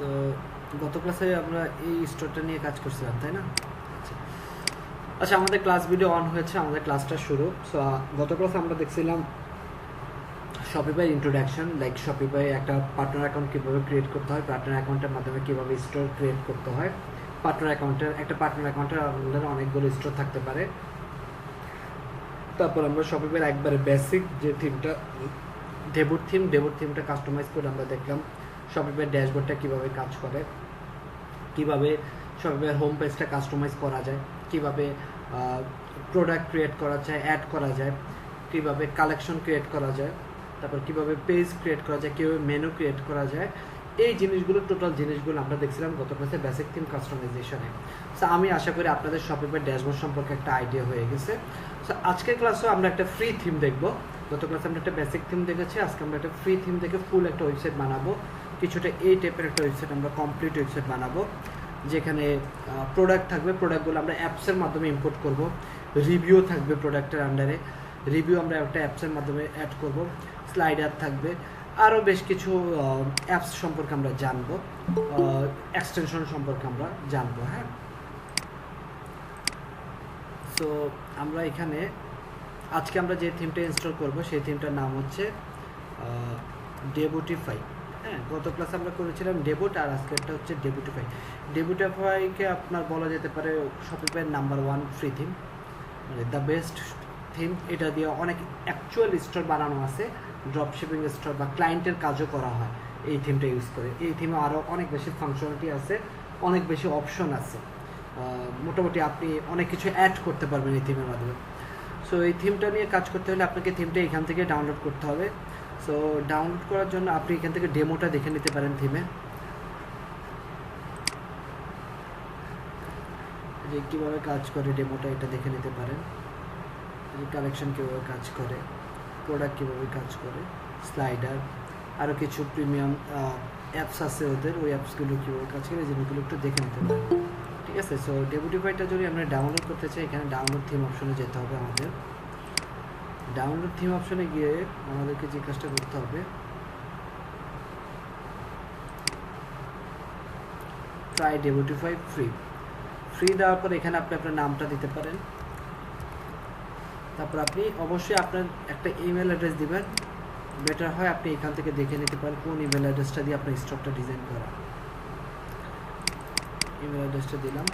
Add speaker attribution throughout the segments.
Speaker 1: So গত ক্লাসে আমরা এই স্টোরটা নিয়ে কাজ করছিলাম, তাই না? আচ্ছা, আমাদের ক্লাস ভিডিও অন হয়েছে, আমাদের ক্লাসটা শুরু। সো গত ক্লাসে আমরা দেখছিলাম শপিফাই ইন্ট্রোডাকশন, লাইক শপিফাই একটা পার্টনার অ্যাকাউন্ট কীভাবে ক্রিয়েট করতে হয়, পার্টনার অ্যাকাউন্টের মাধ্যমে কীভাবে স্টোর ক্রিয়েট করতে হয়। পার্টনার অ্যাকাউন্টের আমাদের অনেকগুলো স্টোর থাকতে পারে। তারপর আমরা শপিফাইয়ের একবারে বেসিক যে থিমটা ডেবুট থিমটা কাস্টমাইজ করে আমরা দেখলাম শপিফাইয়ের ড্যাশবোর্ডটা কীভাবে কাজ করে, কীভাবে শপিফাইয়ের হোম পেজটা কাস্টমাইজ করা যায়, কীভাবে প্রোডাক্ট ক্রিয়েট করা যায়, অ্যাড করা যায়, কীভাবে কালেকশন ক্রিয়েট করা যায়, তারপর কীভাবে পেজ ক্রিয়েট করা যায়, কীভাবে মেনু ক্রিয়েট করা যায়। এই জিনিসগুলো টোটাল জিনিসগুলো আমরা দেখছিলাম গত ক্লাসে বেসিক থিম কাস্টমাইজেশনে। সো আমি আশা করি আপনাদের শপিফাই ড্যাশবোর্ড সম্পর্কে একটা আইডিয়া হয়ে গেছে। সো আজকের ক্লাসেও আমরা একটা ফ্রি থিম দেখব। গত ক্লাসে আমরা একটা বেসিক থিম দেখেছি, আজকে আমরা একটা ফ্রি থিম দেখে ফুল একটা ওয়েবসাইট বানাবো। কিছুটা এই টাইপের একটা ওয়েবসাইট আমরা কমপ্লিট ওয়েবসাইট বানাবো, যেখানে প্রোডাক্ট থাকবে, প্রোডাক্টগুলো আমরা অ্যাপসের মাধ্যমে ইম্পোর্ট করব, রিভিউ থাকবে প্রোডাক্টের আন্ডারে, রিভিউ আমরা একটা অ্যাপসের মাধ্যমে অ্যাড করব, স্লাইডার থাকবে, আরও বেশ কিছু অ্যাপস সম্পর্কে আমরা জানবো, এক্সটেনশন সম্পর্কে আমরা জানবো। হ্যাঁ, সো আমরা এখানে আজকে আমরা যে থিমটা ইনস্টল করব সেই থিমটার নাম হচ্ছে ডেবুটিফাই। হ্যাঁ, গত ক্লাসে আমরা করেছিলাম ডেবুট, আর আজকেরটা হচ্ছে ডেবুটিফাই। ডেবুটিফাইকে আপনার বলা যেতে পারে শপিফাইয়ের নাম্বার 1 ফ্রি থিম, মানে দ্য বেস্ট থিম। এটা দিয়ে অনেক অ্যাকচুয়াল স্টোর বানানো আছে, ড্রপ শিপিং স্টোর বা ক্লায়েন্টের কাজও করা হয় এই থিমটা ইউজ করে। এই থিমে আরও অনেক বেশি ফাংশনালিটি আছে, অনেক বেশি অপশন আছে, মোটামুটি আপনি অনেক কিছু অ্যাড করতে পারবেন এই থিমের মাধ্যমে। সো এই থিমটা নিয়ে কাজ করতে হলে আপনাকে থিমটা এখান থেকে ডাউনলোড করতে হবে। সো ডাউনলোড করার জন্য আপনি এখান থেকে ডেমোটা দেখে নিতে পারেন থিমে, যে কীভাবে কাজ করে ডেমোটা এটা দেখে নিতে পারেন, যে কালেকশন কীভাবে কাজ করে, প্রোডাক্ট কীভাবে কাজ করে, স্লাইডার, আরও কিছু প্রিমিয়াম অ্যাপস আছে ওদের, ওই অ্যাপসগুলো কীভাবে কাজ করে, জিনিসগুলো একটু দেখে নিতে পারেন। ঠিক আছে, সো ডেবুটিফাইটা যদি আমরা ডাউনলোড করতে চাই, এখানে ডাউনলোড থিম অপশনে যেতে হবে আমাদের। ডাউনলোড থিম অপশনে গিয়ে আমাদেরকে যে কাজটা করতে হবে, ট্রাই ডেবুটিফাই ফ্রি দেওয়ার পর এখানে আপনি আপনার নামটা দিতে পারেন। তারপর আপনি অবশ্যই আপনার একটা ইমেল অ্যাড্রেস দিবেন, বেটার হয় আপনি এখান থেকে দেখে নিতে পারেন কোন ইমেল অ্যাড্রেসটা দিয়ে আপনার স্টকটা ডিজাইন করা। ইমেল অ্যাড্রেসটা দিলাম,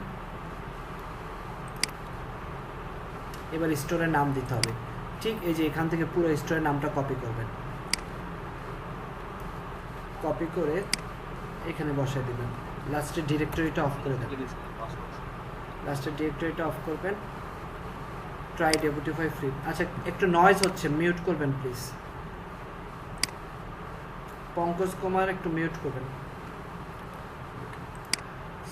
Speaker 1: এবার স্টোরের নাম দিতে হবে। ঠিক এই যে এখান থেকে পুরো স্টোরের নামটা কপি করবেন, কপি করে এখানে বসায় দেবেন। লাস্টের ডিরেক্টরিটা অফ করে দেবেন, লাস্টের ডিরেক্টরিটা অফ করবেন। Try Debutify free. আচ্ছা, একটু নয়েজ হচ্ছে, মিউট করবেন প্লিজ। পঙ্কজ কুমার একটু মিউট করবেন।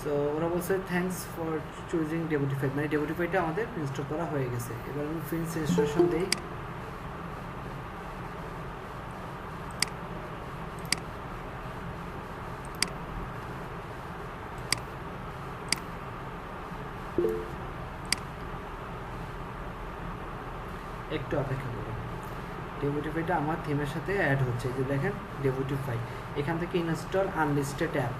Speaker 1: সো ওরা বলছে থ্যাঙ্কস ফর চুজিং ডেবুটিফাই, মানে ডেবুটিফাইটা আমাদের ইনস্টল করা হয়ে গেছে। এবার আমি ফিনিশ ইনস্টলেশন দিই। একটু অপেক্ষা করুন, ডেবুটিফাইটা আমার থিমের সাথে অ্যাড হচ্ছে। যে দেখেন ডেবুটিফাই, এখান থেকে ইনস্টল আনলিস্টেড অ্যাপ,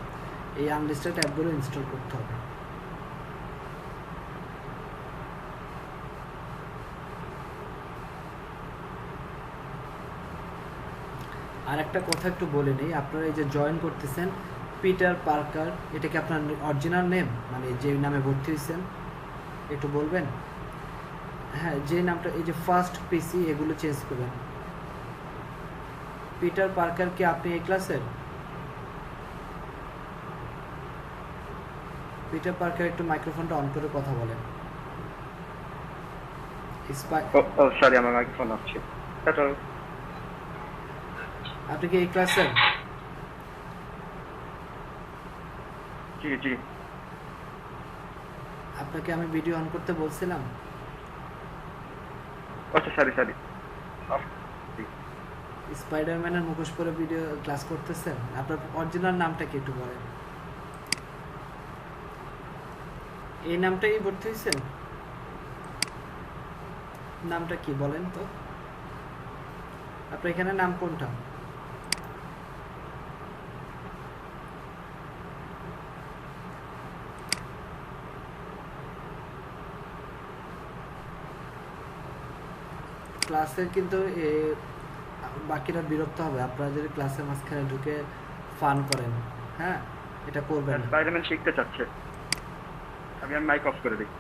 Speaker 1: এই আনলিস্টেড অ্যাপগুলো ইনস্টল করতে হবে। আর একটা কথা একটু বলে নেই, আপনারা এই যে জয়েন করতেছেন পিটার পার্কার, এটা কি আপনার অরিজিনাল নেম, মানে যে নামে ভর্তি হয়েছেন একটু বলবেন? হ্যাঁ, যে নামটা, এই যে ফার্স্ট পিসি, এগুলো চেঞ্জ করবেন। পিটার পার্কার কি আপনি এই ক্লাসের? পিটার পার্কার একটু মাইক্রোফোনটা অন করে কথা বলেন।
Speaker 2: সরি, আমার মাইক্রোফোন আছে।
Speaker 1: আপনি কি এই ক্লাসের?
Speaker 2: জি জি।
Speaker 1: আপনাকে আমি ভিডিও অন করতে বলছিলাম।
Speaker 2: আচ্ছা, সরি।
Speaker 1: স্পাইডারম্যানের মুখোশ পরে ভিডিও ক্লাস করতেছেন? আপনার অরিজিনাল নামটা কি একটু বলেন? এই নামটাই ভর্তি হয়েছেন? নামটা কি বলেন তো? আপনার এখানে নাম কোনটা? ক্লাসের কিন্তু বাকিরা বিরক্ত হবে আপনারা যদি ক্লাসের মাঝখানে ঢুকে ফান করেন। হ্যাঁ, এটা করবেন না।
Speaker 2: স্পাইডারম্যান শিখতে চাচ্ছে। আমি মাইক অফ করে দিই।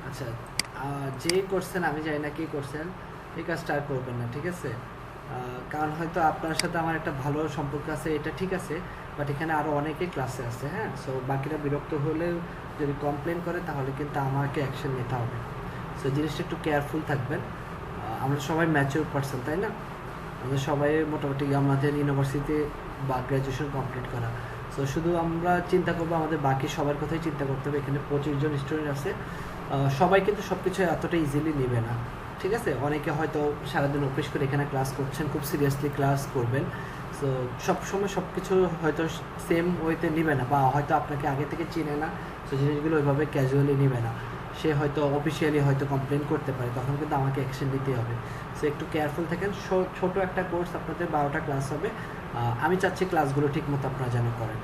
Speaker 1: আচ্ছা, যে করছেন আমি জানি না কি করছেন, এই কাজটা আর করবেন না, ঠিক আছে? কারণ হয়তো আপনার সাথে আমার একটা ভালো সম্পর্ক আছে, এটা ঠিক আছে, বাট এখানে আরও অনেকে ক্লাসে আছে। হ্যাঁ, সো বাকিরা বিরক্ত হলেও যদি কমপ্লেন করে তাহলে কিন্তু আমাকে অ্যাকশন নিতে হবে। সো জিনিসটা একটু কেয়ারফুল থাকবেন। আমরা সবাই ম্যাচিউর পারসন, তাই না? আমাদের সবাই মোটামুটি আমাদের ইউনিভার্সিটি বা গ্র্যাজুয়েশন কমপ্লিট করা। সো শুধু আমরা চিন্তা করবো আমাদের বাকি সবার কথাই চিন্তা করতে হবে। এখানে 25 জন স্টুডেন্ট আছে, সবাই কিন্তু সব কিছু এতটা ইজিলি নেবে না, ঠিক আছে? অনেকে হয়তো সারাদিন অফিস করে এখানে ক্লাস করছেন, খুব সিরিয়াসলি ক্লাস করবেন। সো সবসময় সব কিছু হয়তো সেম ওয়েতে নেবে না, বা হয়তো আপনাকে আগে থেকে চিনে না, সো জিনিসগুলো ওইভাবে ক্যাজুয়ালি নেবে না। সে হয়তো অফিসিয়ালি হয়তো কমপ্লেন করতে পারে, তখন কিন্তু আমাকে অ্যাকশন নিতে হবে। সো একটু কেয়ারফুল থাকেন। ছোট একটা কোর্স, আপনাদের 12টা ক্লাস হবে। আমি চাচ্ছি ক্লাসগুলো ঠিক মতো আপনারা যেন করেন।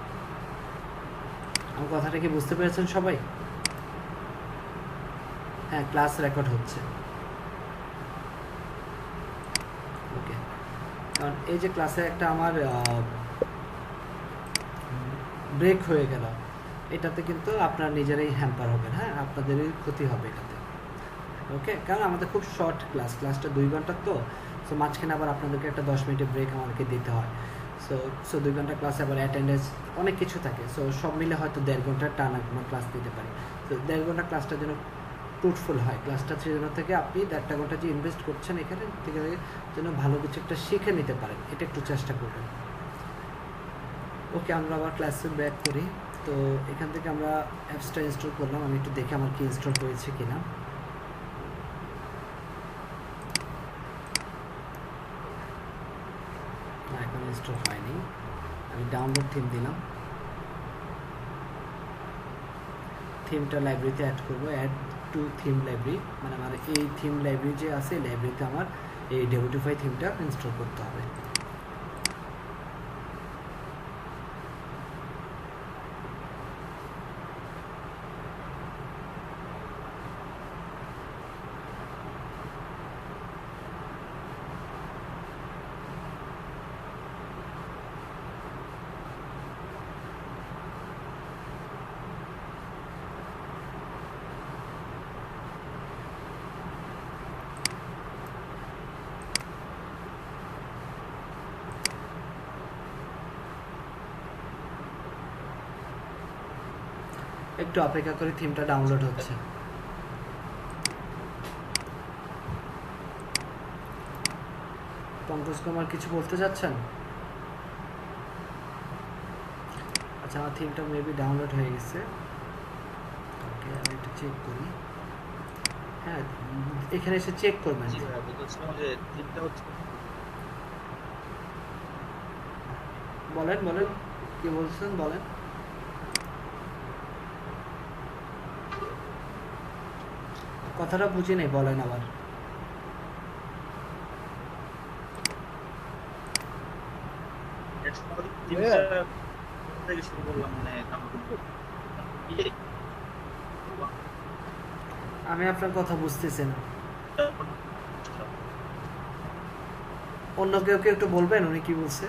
Speaker 1: আমার কথাটা কি বুঝতে পেরেছেন সবাই? হ্যাঁ, ক্লাস রেকর্ড হচ্ছে। ওকে, কারণ এই যে ক্লাসে একটা আমার ব্রেক হয়ে গেল, এটাতে কিন্তু আপনারা নিজেরাই হ্যাম্পার হবেন। হ্যাঁ, আপনাদেরই ক্ষতি হবে এটাতে। ওকে, কারণ আমাদের খুব শর্ট ক্লাসটা 2 ঘন্টার, তো সো মাঝখানে আবার আপনাদেরকে একটা 10 মিনিটের ব্রেক আমাদেরকে দিতে হয়। সো 2 ঘন্টা ক্লাসে আবার অ্যাটেন্ডেন্স অনেক কিছু থাকে। সো সব মিলে হয়তো 1.5 ঘন্টার টানা কোনো ক্লাস দিতে পারি। তো 1.5 ঘন্টা ক্লাসটা যেন ফ্রুটফুল হয়, ক্লাসটা জন্য থেকে আপনি 1.5 ঘন্টা যে ইনভেস্ট করছেন এখানে থেকে যেন ভালো কিছু একটা শিখে নিতে পারেন, এটা একটু চেষ্টা করবেন। ওকে, আমরা আবার ক্লাসে ব্যাক করি। তো এখান থেকে আমরা অ্যাপসটা ইনস্টল করলাম। আমি একটু দেখি আমার কি ইনস্টল হয়েছে কিনা। না, এখন ইনস্টল হয়নি। আমি ডাউনলোড থিম দিলাম, থিমটা লাইব্রেরিতে অ্যাড করবো। অ্যাড টু থিম লাইব্রেরি, মানে আমার এই থিম লাইব্রেরি যে আছে এই লাইব্রেরিতে আমার এই ডেভোটিফাই থিমটা ইনস্টল করতে হবে। একটু অপেক্ষা করে, থিমটা ডাউনলোড হচ্ছে। পঙ্কজ কুমার কিছু বলতে চাচ্ছেন? আচ্ছা, আমার থিমটা মেবি ডাউনলোড হয়ে গেছে। ওকে, আমি একটু চেক করি। হ্যাঁ, এখানে এসে চেক করবেন। বলেন বলেন, কি বলছেন বলেন। কথাটা বুঝি নাই, বলেন আবার। আমি আপনার কথা বুঝতেছি না। অন্য কেউ একটু বলবেন উনি কি বলছে?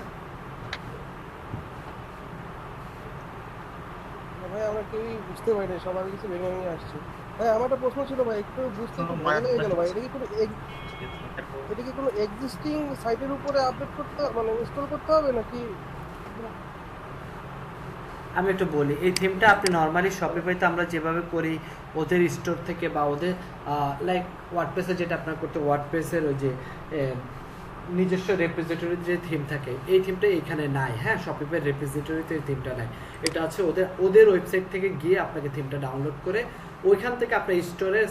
Speaker 3: ভাই আমরা কেউই বুঝতে পারি না, সবার কিছু ভেঙে ভেঙে আসছে। ভাই আমার একটা প্রশ্ন ছিল ভাই, একটু বুঝতে একটু ভয় লেগে গেল ভাই। এটা কি কোনো এক্সিস্টিং সাইটের উপরে আপডেট করতে, মানে ইনস্টল করতে হবে নাকি?
Speaker 1: আমি একটু বলি, এই থিমটা আপনি নর্মালি শপিফাইতে আমরা যেভাবে করি ওদের স্টোর থেকে, বা ওদের লাইক ওয়ার্ডপ্রেসে যেটা আপনার করতে, ওয়ার্ডপ্রেসের ওই যে নিজস্ব রেপ্রিজিটরি যে থিম থাকে, এই থিমটা এখানে নাই। হ্যাঁ, শপিফাই রেপ্রিজিটরিতে এই থিমটা নাই। এটা আছে ওদের ওয়েবসাইট থেকে গিয়ে আপনাকে থিমটা ডাউনলোড করে ওইখান থেকে আপনার স্টোরের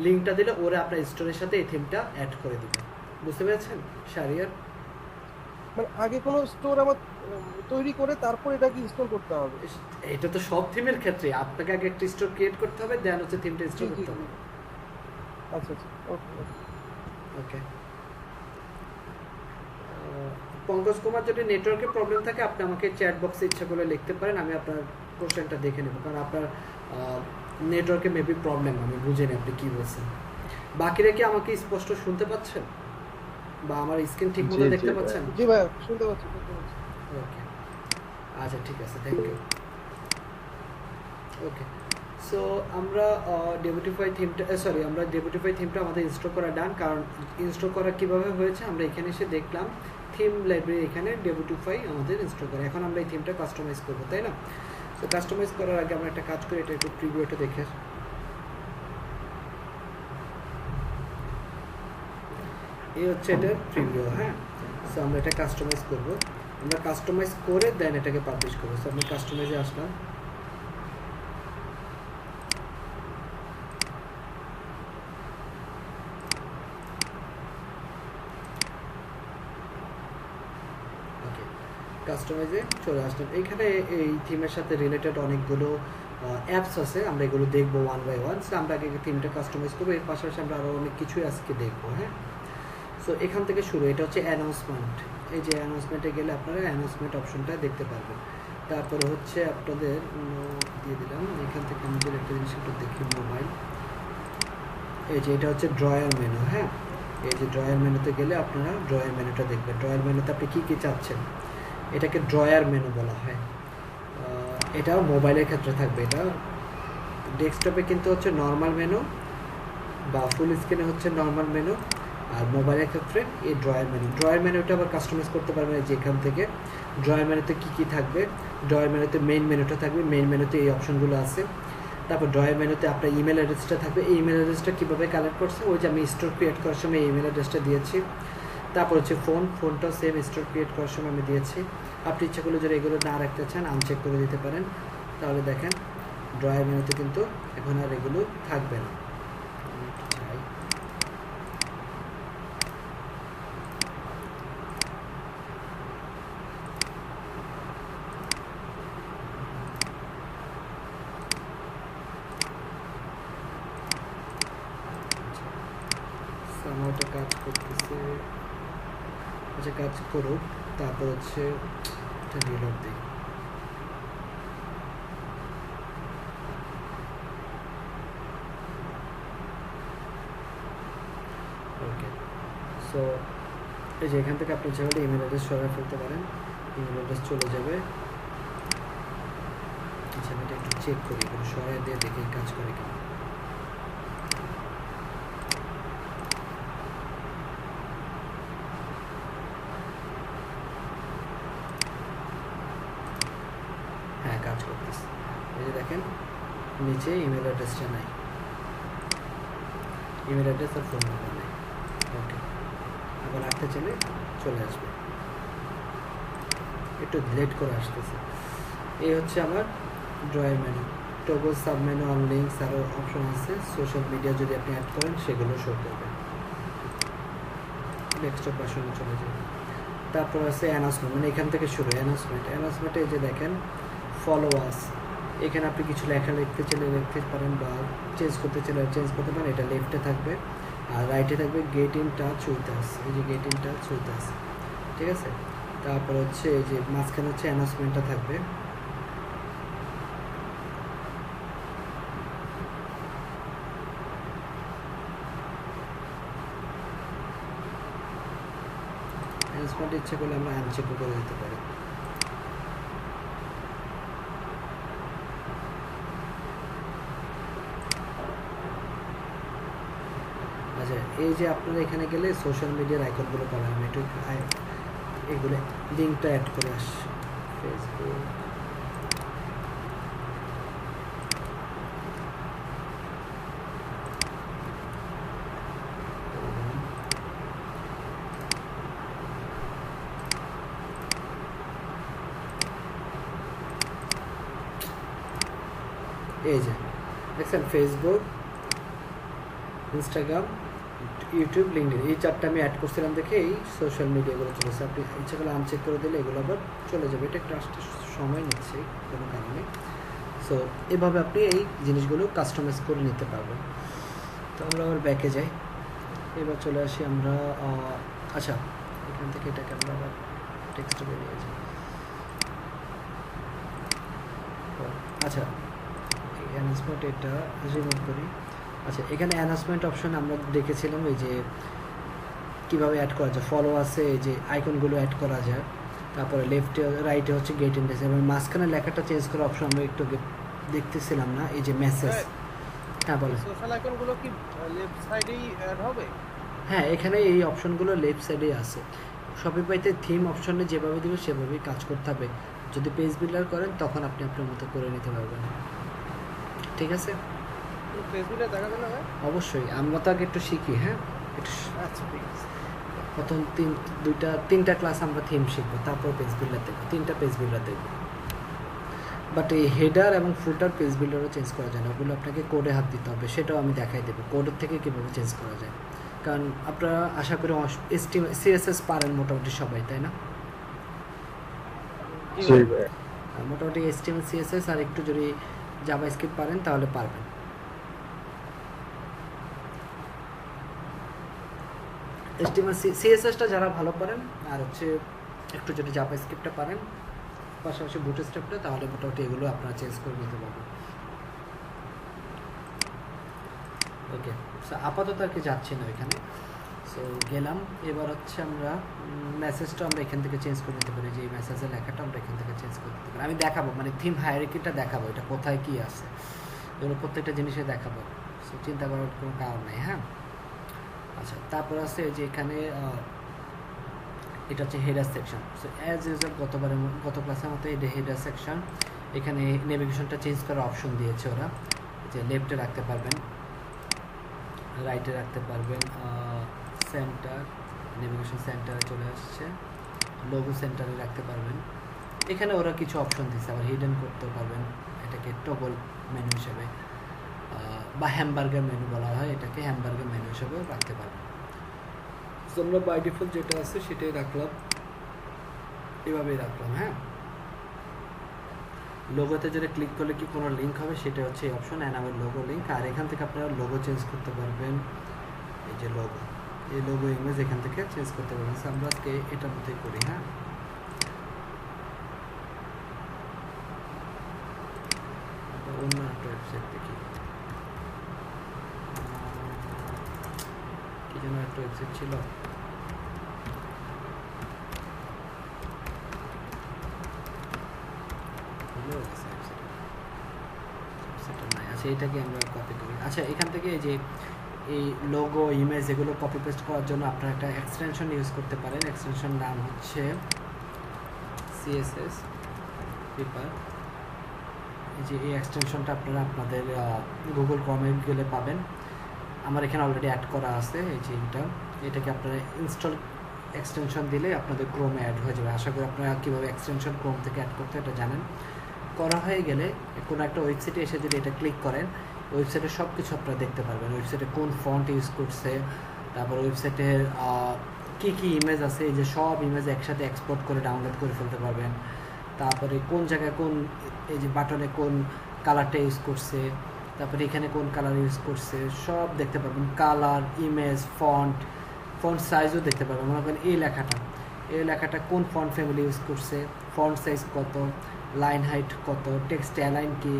Speaker 1: লিঙ্কটা দিলে ওরা আপনার স্টোরের সাথে এই থিমটা অ্যাড করে দিবে। বুঝতে পেরেছেন শাহরিয়ার?
Speaker 3: মানে আগে কোনো স্টোর আমার তৈরি করে তারপর এটা কি ইনস্টল করতে হবে?
Speaker 1: এটা তো সব থিমের ক্ষেত্রে আপনাকে আগে একটা স্টোর ক্রিয়েট করতে হবে, দেন হচ্ছে থিমটা ইনস্টল করতে হবে।
Speaker 3: আচ্ছা আচ্ছা, ওকে
Speaker 1: ওকে, পঙ্কজ কুমার, যদি নেটওয়ার্কের প্রবলেম থাকে আপনি আমাকে চ্যাট বক্সে ইচ্ছা করে লিখতে পারেন, আমি আপনার কোশ্চেনটা দেখে নেব, কারণ আপনার নেটওয়ার্কে মেবি প্রবলেম, আমি বুঝিনি আপনি কী বলছেন। বাকিরা কি আমাকে স্পষ্ট শুনতে পাচ্ছেন বা আমার স্ক্রিন ঠিক মতো দেখতে পাচ্ছেন?
Speaker 3: জি ভাই শুনতে পাচ্ছি।
Speaker 1: ওকে, আচ্ছা ঠিক আছে, থ্যাংক ইউ। ওকে, সো আমরা ডেবিটিফাই থিমটা আমরা ডেবিটিফাই থিমটা আমাদের ইনস্টল করা ডান। কারণ ইনস্টল করা কীভাবে হয়েছে আমরা এখানে এসে দেখলাম, থিম লাইব্রেরি এখানে ডেবিটিফাই আমাদের ইনস্টল করা। এখন আমরা এই থিমটা কাস্টমাইজ করবো, তাই না? সো কাস্টমাইজ করার আগে আমরা একটা কাজ করি, এটা একটু প্রিভিউটা দেখে আসি। এই হচ্ছে এটার প্রিভিউ, হ্যাঁ। সো আমরা এটা কাস্টমাইজ করবো, আমরা কাস্টমাইজ করে দেন এটাকে পাবলিশ করবো। সো আমি কাস্টমাইজে আসলাম, কাস্টমাইজে চলে আসলাম। এইখানে এই থিমের সাথে রিলেটেড অনেকগুলো অ্যাপস আছে, আমরা এগুলো দেখবো ওয়ান বাই ওয়ান। সো আমরা আগে থিমটা কাস্টমাইজ করবো, এর পাশাপাশি আমরা আরও অনেক কিছুই আজকে দেখবো, হ্যাঁ। সো এখান থেকে শুরু, এটা হচ্ছে অ্যানাউন্সমেন্ট। এই যে অ্যানাউন্সমেন্টে গেলে আপনারা অ্যানাউন্সমেন্ট অপশনটা দেখতে পারবেন। তারপরে হচ্ছে আপনাদের দিয়ে দিলাম, এখান থেকে আমাদের একটা জিনিস একটু দেখি, মোবাইল। এই যে এটা হচ্ছে ড্রয়ার মেনু, হ্যাঁ। এই যে ড্রয়ার মেনুতে গেলে আপনারা ড্রয়ার মেনুটা দেখবেন। ড্রয়ার মেনুতে আপনি কী কী চাচ্ছেন, এটাকে ড্রয়ার মেনু বলা হয়। এটা মোবাইলের ক্ষেত্রে থাকবে, এটা ডেস্কটপে কিন্তু হচ্ছে নর্মাল মেনু বা ফুল স্ক্রিনে হচ্ছে নর্মাল মেনু, আর মোবাইলের ক্ষেত্রে এই ড্রয়ার মেনু। ড্রয়ার মেনুটা আবার কাস্টমাইজ করতে পারবেন যে এখান থেকে। ড্রয়ার মেনুতে কী কী থাকবে, ড্রয়ার মেনুতে মেইন মেনুটা থাকবে, মেইন মেনুতে এই অপশনগুলো আছে। তারপর ড্রয়ার মেনুতে আপনার ইমেল অ্যাড্রেসটা থাকবে, এই ইমেল অ্যাড্রেসটা কীভাবে কালেক্ট করছে, ওই যে আমি স্টোর ক্রিয়েট করার সময় এই ইমেল অ্যাড্রেসটা দিয়েছি। তারপর হচ্ছে ফোনটাও সেম স্টোর ক্রিয়েট করার সময় আমি দিয়েছি। আপনি ইচ্ছা করলে যদি এগুলো না রাখতে চান আনচেক করে দিতে পারেন, তাহলে দেখেন ড্রয়ার মেনুতে কিন্তু এখন আর এগুলো থাকবে না। আমার একটা কাজ করতেছে, আচ্ছা কাজ করুক, তারপর হচ্ছে এটা রিলোড দিই। ওকে, সো এই যে এখান থেকে আপনি চাইলে ইমেল অ্যাড্রেস সরাই ফেলতে পারেন, ইমেল অ্যাড্রেস চলে যাবে। আচ্ছা আমি এটা একটু চেক করি, কোনো সরাই দিয়ে দেখি কাজ করে কিনা। হ্যাঁ কাজ করতেছে, এই যে দেখেন নিচে ইমেল অ্যাড্রেসটা নাই, ইমেল অ্যাড্রেস আর ফোন নাম্বার নেই। ওকে, আবার রাখতে চাইলে চলে আসবে, একটু লেট করে আসতেছে। এই হচ্ছে আমার drawer menu. Toggle sub menu, on links, আরও অপশন আছে। সোশ্যাল মিডিয়া যদি আপনি অ্যাড করেন সেগুলো শো করবে। ডেস্কটপ ভার্সনে চলে যাবে। তারপর আছে অ্যানাউন্সমেন্ট, মানে এখান থেকে শুরু। অ্যানাউন্সমেন্টে এই যে দেখেন ফলোয়ার্স, এখানে আপনি কিছু লেখা লিখতে চাইলে লিখতে পারেন বা চেঞ্জ করতে চাইলে চেঞ্জ করতে পারেন। এটা লেফটে থাকবে, আর রাইটে থাকবে get in touch with us. এই যে get in touch with us, ঠিক আছে। তারপর হচ্ছে এই যে মাঝখানে হচ্ছে অ্যানাউন্সমেন্টটা থাকবে। অ্যানাউন্সমেন্ট ইচ্ছে করলে আমরা আনচেক করে দিতে পারি। আচ্ছা, এই যে আপনারা এখানে গেলে সোশ্যাল মিডিয়ার আইকনগুলো পাবেন। আমি একটু এগুলো লিঙ্কটা অ্যাড করে আসছি। ফেসবুক, এই যে দেখছেন ফেসবুক, ইনস্টাগ্রাম, ইউটিউব, লিঙ্কডিন, এই চারটা আমি অ্যাড করছিলাম দেখে এই সোশ্যাল মিডিয়াগুলো চলেছে। আপনি ইচ্ছা করলে আনচেক করে দিলে এগুলো আবার চলে যাবে। এটা একটু আসতে সময় নিচ্ছে কোনো কারণে। সো এভাবে আপনি এই জিনিসগুলো কাস্টমাইজ করে নিতে পারবেন। তো আমরা আবার ব্যাকে যাই, এবার চলে আসি আমরা। আচ্ছা এখান থেকে এটাকে আমরা আবার টেক্সট বেরিয়ে যায়। আচ্ছা অ্যানাউন্সমেন্ট এটা রিমুভ করি। আচ্ছা এখানে অ্যানাউন্সমেন্ট অপশন আমরা দেখেছিলাম এই যে কীভাবে অ্যাড করা যায়, ফলো আছে এই যে আইকনগুলো অ্যাড করা যায়, তারপরে লেফটে রাইটে হচ্ছে গেট ইন্ডেক্স এবং মাঝখানে লেখাটা চেঞ্জ করার অপশন আমরা একটু দেখতেছিলাম না, এই যে মেসেজ। হ্যাঁ বলো।
Speaker 3: সোশ্যাল আইকনগুলো কি লেফট সাইডেই অ্যাড হবে?
Speaker 1: হ্যাঁ এখানে এই অপশনগুলো লেফট সাইডেই আছে। শপিফাইতে থিম অপশনে যেভাবে দিবে সেভাবেই কাজ করতে হবে। যদি পেজ বিল্ডার করেন তখন আপনি আপনার মতো করে নিতে পারবেন, ঠিক আছে?
Speaker 3: পেজ বিল্ডার দেখা যাবে না?
Speaker 1: অবশ্যই, আমরা তো আগে একটু শিখি। হ্যাঁ একটু
Speaker 3: আচ্ছা ঠিক আছে।
Speaker 1: প্রথম তিনটা ক্লাস আমরা থিম শিখবো, তারপর পেজ বিল্ডার দেখবো, 3টা পেজ বিল্ডার দেখবো। বাট এই হেডার এবং ফুটার পেজ বিল্ডারও চেঞ্জ করা যায় না, ওগুলো আপনাকে কোডে হাত দিতে হবে, সেটাও আমি দেখাই দেবো কোডের থেকে কীভাবে চেঞ্জ করা যায়। কারণ আপনারা আশা করি সিএসএস পারেন মোটামুটি সবাই, তাই না? মোটামুটি HTML CSS আর একটু যদি জাভাস্ক্রিপ্ট পারেন তাহলে পারবেন। HTML CSSটা যারা ভালো পারেন আর হচ্ছে একটু যদি জাভাস্ক্রিপ্টটা পারেন পাশাপাশি বুটস্ট্র্যাপটা, তাহলে মোটামুটি এগুলো আপনারা চেঞ্জ করে নিতে পারবেন। ওকে, সো আপাতত আর কি যাচ্ছি না এখানে। সো গেলাম, এবার হচ্ছে আমরা মেসেজটা আমরা এখান থেকে চেঞ্জ করে নিতে পারি, যে এই মেসেজের লেখাটা আমরা এখান থেকে চেঞ্জ করে নিতে পারি। আমি দেখাবো মানে থিম হায়ারার্কিটা দেখাবো, এটা কোথায় কী আছে এগুলো প্রত্যেকটা জিনিসে দেখাবো, সো চিন্তা করার কোনো কারণ নেই। হ্যাঁ আচ্ছা, তারপর আছে যে এখানে এটা হচ্ছে header section. So as usual গত ক্লাসের মতো এটা হেডার সেকশন। এখানে নেভিগেশনটা চেঞ্জ করার অপশন দিয়েছে ওরা, যে লেফটে রাখতে পারবেন, রাইটে রাখতে পারবেন, সেন্টার নেভিগেশন সেন্টারে চলে আসছে, লোগো সেন্টারে রাখতে পারবেন। এখানে ওরা কিছু অপশন দিচ্ছে, আবার হিডেন করতে পারবেন, এটাকে টগল মেনু হিসেবে বা হ্যামবার্গার মেনু বলা হয়, এটাকে হ্যামবার্গার মেনু হিসেবেও রাখতে পারবেন। সো আমরা বাই ডিফল্ট যেটা আছে সেটাই রাখলাম, এভাবেই রাখলাম। হ্যাঁ লোগোতে যদি ক্লিক করলে কি কোনো লিঙ্ক হবে, সেটা হচ্ছে এই অপশন অ্যানাবেল লোগো লিঙ্ক। আর এখান থেকে আপনারা লোগো চেঞ্জ করতে পারবেন, এই যে লোগো, এই লোগো ইমেজ এখান থেকে চেঞ্জ করতে পারবেন। আমরা আজকে এটার মধ্যেই করি। হ্যাঁ অন্য একটা ওয়েবসাইট দেখি, কি যেন একটা ওয়েবসাইট ছিল, আচ্ছা এটাকে আমরা কপি করি। আচ্ছা এখান থেকে যে এই লোগো ইমেজ এগুলো কপি পেস্ট করার জন্য আপনারা একটা এক্সটেনশন ইউজ করতে পারেন। এক্সটেনশন নাম হচ্ছে CSS পেপার। এই যে এই এক্সটেনশনটা আপনারা আপনাদের গুগল ক্রমে গেলে পাবেন, আমার এখানে অলরেডি অ্যাড করা আছে। এই যে এটাকে আপনারা ইনস্টল এক্সটেনশন দিলে আপনাদের ক্রোমে অ্যাড হয়ে যাবে। আশা করি আপনারা কীভাবে এক্সটেনশন ক্রোম থেকে অ্যাড করতে এটা জানেন। করা হয়ে গেলে কোনো একটা ওয়েবসাইটে এসে যদি এটা ক্লিক করেন, ওয়েবসাইটে সব কিছু আপনারা দেখতে পারবেন, ওয়েবসাইটে কোন ফন্ট ইউজ করছে, তারপর ওয়েবসাইটের কী কী ইমেজ আছে, এই যে সব ইমেজ একসাথে এক্সপোর্ট করে ডাউনলোড করে ফেলতে পারবেন। তারপরে কোন জায়গায় কোন এই যে বাটনে কোন কালারটা ইউজ করছে, তারপরে এখানে কোন কালার ইউজ করছে সব দেখতে পারবেন। কালার, ইমেজ, ফন্ট সাইজও দেখতে পারবেন। মনে করেন এই লেখাটা কোন ফন্ট ফ্যামিলি ইউজ করছে, ফন্ট সাইজ কত, লাইন হাইট কত, টেক্সট অ্যালাইন কি।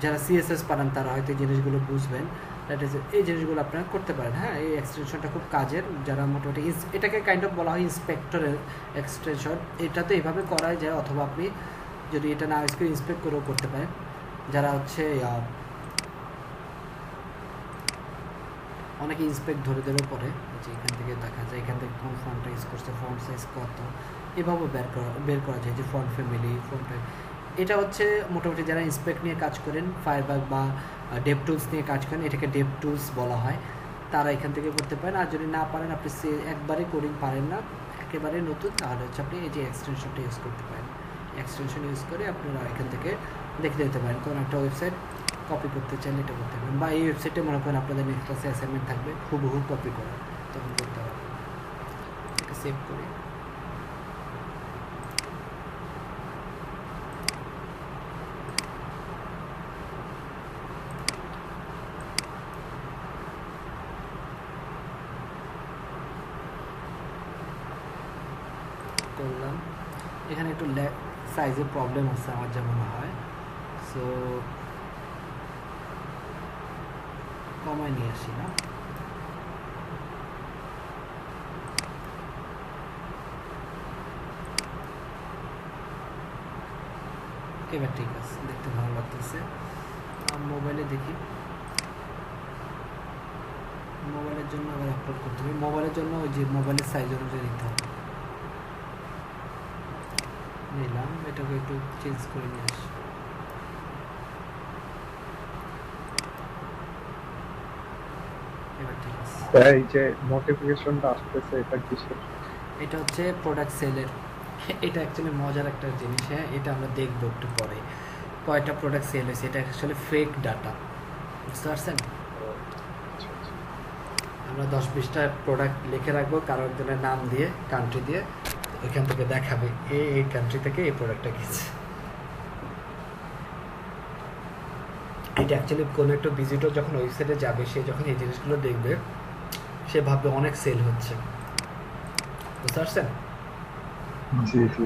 Speaker 1: যারা CSS পারেন তারা হয়তো এই জিনিসগুলো বুঝবেন, দ্যাট ইজ এই জিনিসগুলো আপনারা করতে পারেন। হ্যাঁ এই এক্সটেনশনটা খুব কাজের, যারা মোটামুটি এটাকে কাইন্ড অফ বলা হয় ইন্সপেক্টরের এক্সটেনশন। এটা তো এইভাবে করাই যায়, অথবা আপনি যদি এটা না ইউজ করে ইন্সপেক্ট করেও করতে পারেন। যারা হচ্ছে অনেকে ইন্সপেক্ট ধরে পড়ে, যে এখান থেকে দেখা যায় এখান থেকে কোন ফন্টটা ইউজ করছে, ফন্ট সাইজ কত, এভাবে বের করা যায় যে ফন্ট ফ্যামিলি, ফন্ট। এটা হচ্ছে মোটামুটি যারা ইন্সপেক্ট নিয়ে কাজ করেন, ফায়ারবাগ বা ডেভ টুলস নিয়ে কাজ করেন, এটাকে ডেভ টুলস বলা হয়, তারা এখান থেকে করতে পারেন। আর যদি না পারেন, আপনি একবারে কোডিং পারেন না, একেবারে নতুন, তাহলে হচ্ছে আপনি এই যে এক্সটেনশনটা ইউজ করতে পারেন। এক্সটেনশন ইউজ করে আপনারা এখান থেকে দেখে দিতে পারেন কোনো একটা ওয়েবসাইট কপি করতে চান, এটা করতে পারেন। বা এই ওয়েবসাইটে মনে করেন আপনাদের নেক্সট ক্লাসে অ্যাসাইনমেন্ট থাকবে হুবহু কপি করা, তখন করতে হবে। এটা সেভ করি। করলাম, এখানে একটু সাইজের প্রবলেম আছে আমার যা মনে হয়, সো কমায় নিয়ে আসি না। এবার ঠিক আছে, দেখতে ভালো লাগতেছে। মোবাইলে দেখি, মোবাইলের জন্য আবার আপলোড করতে হবে। মোবাইলের জন্য ওই যে মোবাইলের সাইজ অনুযায়ী নিতে হবে। নিলাম, এটাকে একটু চেঞ্জ করে নিয়ে আসি। এবার ঠিক আছে।
Speaker 4: এই যে নোটিফিকেশনটা আসতেছে এটা কিসের?
Speaker 1: এটা হচ্ছে প্রোডাক্ট সেলের। এটা অ্যাকচুয়ালি মজার একটা জিনিস। হ্যাঁ, এটা আমরা দেখবো একটু পরে কয়টা প্রোডাক্ট সেল হয়েছে। এটা অ্যাকচুয়ালি ফেক ডাটা, বুঝতে পারছেন? আমরা 10-20টা প্রোডাক্ট লিখে রাখবো কারো একজনের নাম দিয়ে, কান্ট্রি দিয়ে, ওইখান থেকে দেখাবে এই কান্ট্রি থেকে এই প্রোডাক্টটা কিনছে। এটা অ্যাকচুয়ালি কোনো একটা ভিজিটর যখন ওয়েবসাইটে যাবে, সে যখন এই জিনিসগুলো দেখবে, সে ভাববে অনেক সেল হচ্ছে, বুঝতে পারছেন?
Speaker 4: জি জি।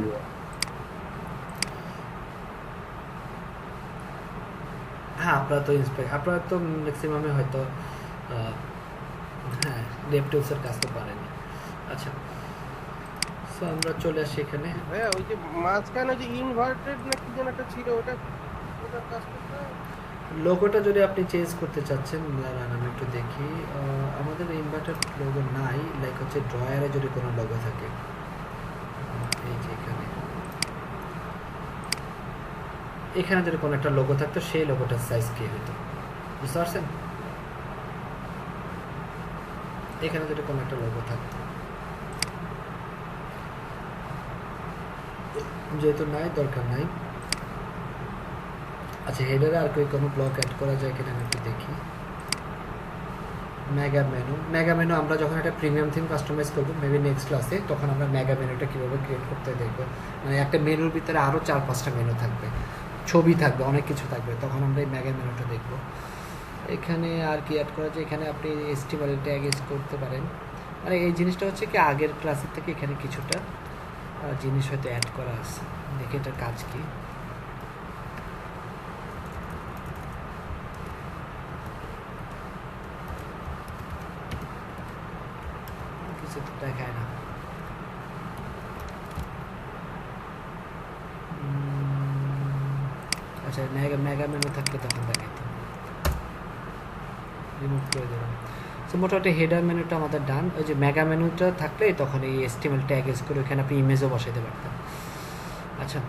Speaker 1: হ্যাঁ, আপনারা তো ম্যাক্সিমামে হয়তো হ্যাঁ ডেভটলসের কাজ তো পারেনি। আচ্ছা, সো আমরা চলে আসি এখানে।
Speaker 3: ভাইয়া ওই যে মাঝখানে যে ইনভার্টেড না কি যেন একটা ছিল, ওটা ওটার কাজ করতে হবে?
Speaker 1: লোগোটা যদি আপনি চেঞ্জ করতে চাচ্ছেন, দাঁড়ান আমি একটু দেখি। আমাদের ইনভার্টার লোগো নাই, লাইক হচ্ছে ড্রয়ারে যদি কোনো লোগো থাকে, এই যে এখানে যদি কোনো একটা লোগো থাকতো, সেই লোগোটার সাইজ কি হতো, বুঝতে পারছেন? এখানে যদি কোনো একটা লোগো থাকতো, যেহেতু নাই, দরকার নাই। আচ্ছা, হেডারে আর কোনো ব্লক অ্যাড করা যায় কিনা আমি একটু দেখি। মেগা মেনু আমরা যখন একটা প্রিমিয়াম থিম কাস্টমাইজ করবো মেবি নেক্সট ক্লাসে, তখন আমরা মেগা মেনুটা কীভাবে ক্রিয়েট করতে দেখবো। মানে একটা মেনুর ভিতরে আরও 4-5টা মেনু থাকবে, ছবি থাকবে, অনেক কিছু থাকবে, তখন আমরা এই মেগা মেনুটা দেখবো। এখানে আর কি অ্যাড করা যায়, এখানে আপনি এস্টিমেল ট্যাগ ইউজ করতে পারেন। মানে এই জিনিসটা হচ্ছে কি আগের ক্লাসের থেকে এখানে কিছুটা জিনিস হয়তো অ্যাড করা আছে। দেখি এটার কাজ কি। কিছু তো দেখায় না। আচ্ছা, মেগা মেনু থাকলে তখন দেখাইতো, রিমুভ করে দিলাম। সো মোটামুটি হেডার মেনুটা আমাদের ডান। ওই যে মেগা মেনুটা থাকলে তখন এই এস্টিমেল ট্যাগ ইউজ করে ওখানে আপনি ইমেজও বসাইতে পারতেন। আচ্ছা,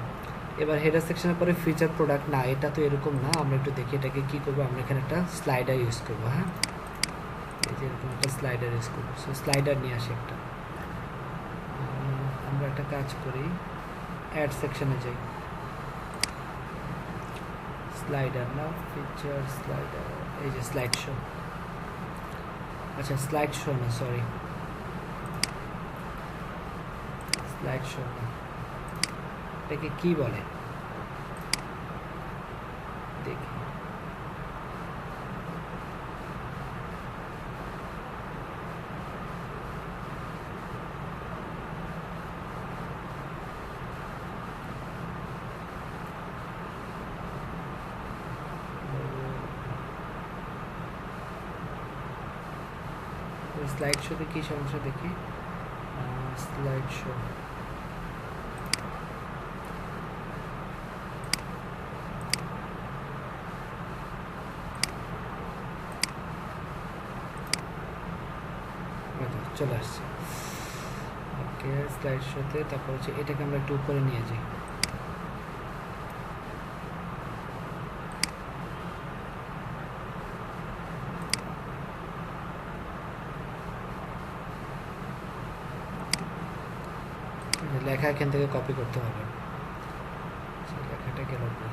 Speaker 1: এবার হেডার সেকশনের পরে ফিচার প্রোডাক্ট না, এটা তো এরকম না। আমরা একটু দেখি এটাকে কী করবো। আমরা এখানে একটা স্লাইডার ইউজ করবো। হ্যাঁ, এই যে এরকম একটা স্লাইডার ইউজ করবো। সো স্লাইডার নিয়ে আসি একটা। আমরা একটা কাজ করি, অ্যাড সেকশনে যাই, স্লাইডার না ফিচার, স্লাইডার, এই যে স্লাইড শো। আচ্ছা, স্লাইড শো না, সরি, স্লাইড শো না, এটাকে কি বলে দেখি। স্লাইড শোতে কি সমস্যা দেখি। স্লাইড শো, চলে আসছে। ওকে, স্লাইড শোতে তারপর হচ্ছে এটাকে আমরা একটু উপরে নিয়ে যাই। লেখা এখান থেকে কপি করতে হবে। লেখাটা গেল কই?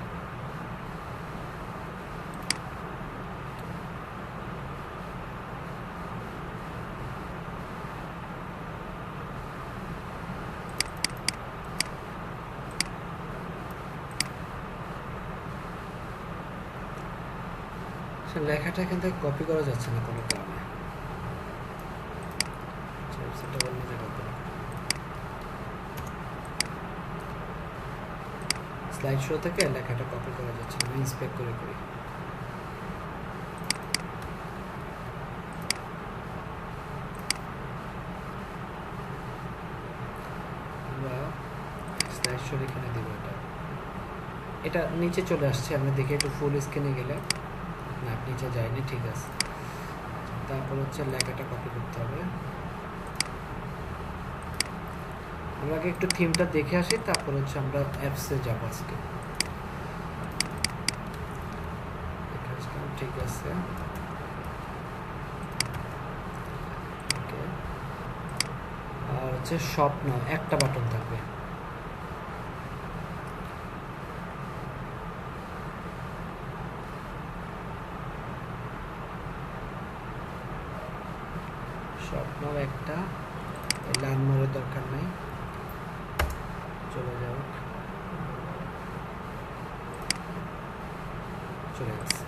Speaker 1: লেখাটা এখান থেকে কপি করা যাচ্ছে না কোনো কারণে। সেটা বললে যে করতে স্লাইড শো থেকে লেখাটা কপি করা যাচ্ছে না, ইন্সপেক্ট করে করি। আমরা স্লাইড শো এখানে দেবো, এটা নিচে চলে আসছে, আপনি দেখে একটু ফুল স্ক্রিনে গেলে না, নিচে যায়নি, ঠিক আছে। তারপর হচ্ছে লেখাটা কপি করতে হবে। আমরা আগে একটু থিমটা দেখে আসি, তারপর হচ্ছে আমরা অ্যাপসে যাব আজকে। ঠিক আছে, ওকে। আর হচ্ছে শপ নাও একটা বাটন থাকবে, শপ নাও একটা, লার্ন মোরের দরকার নাই, চলে যাও, চলে গেছে।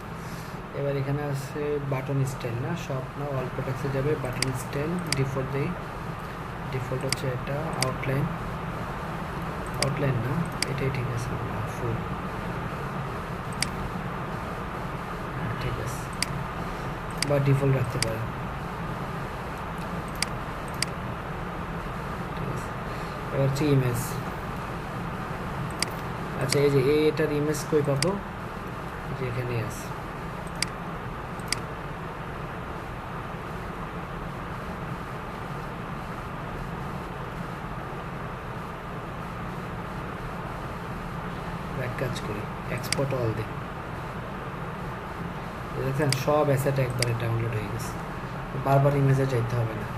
Speaker 1: এবার এখানে আছে বাটন স্টাইল, না শপ নাও অল প্রোডাক্টসে যাবে, বাটন স্টাইল ডিফল্ট দেই, ডিফল্ট হচ্ছে এটা আউটলাইন, আউটলাইন না এটাই ঠিক আছে, ফুল, ঠিক আছে, বা ডিফল্ট রাখতে পারেন, ঠিক আছে। এবার হচ্ছে ইমেজ, আচ্ছা এই যে এটার ইমেজ কই পাবো, যে এখানেই আছে, এক কাজ করি এক্সপোর্ট অল দিই, দেখেন সব অ্যাসেট একবারে ডাউনলোড হয়ে গেছে, বারবার ইমেজে যাইতে হবে না।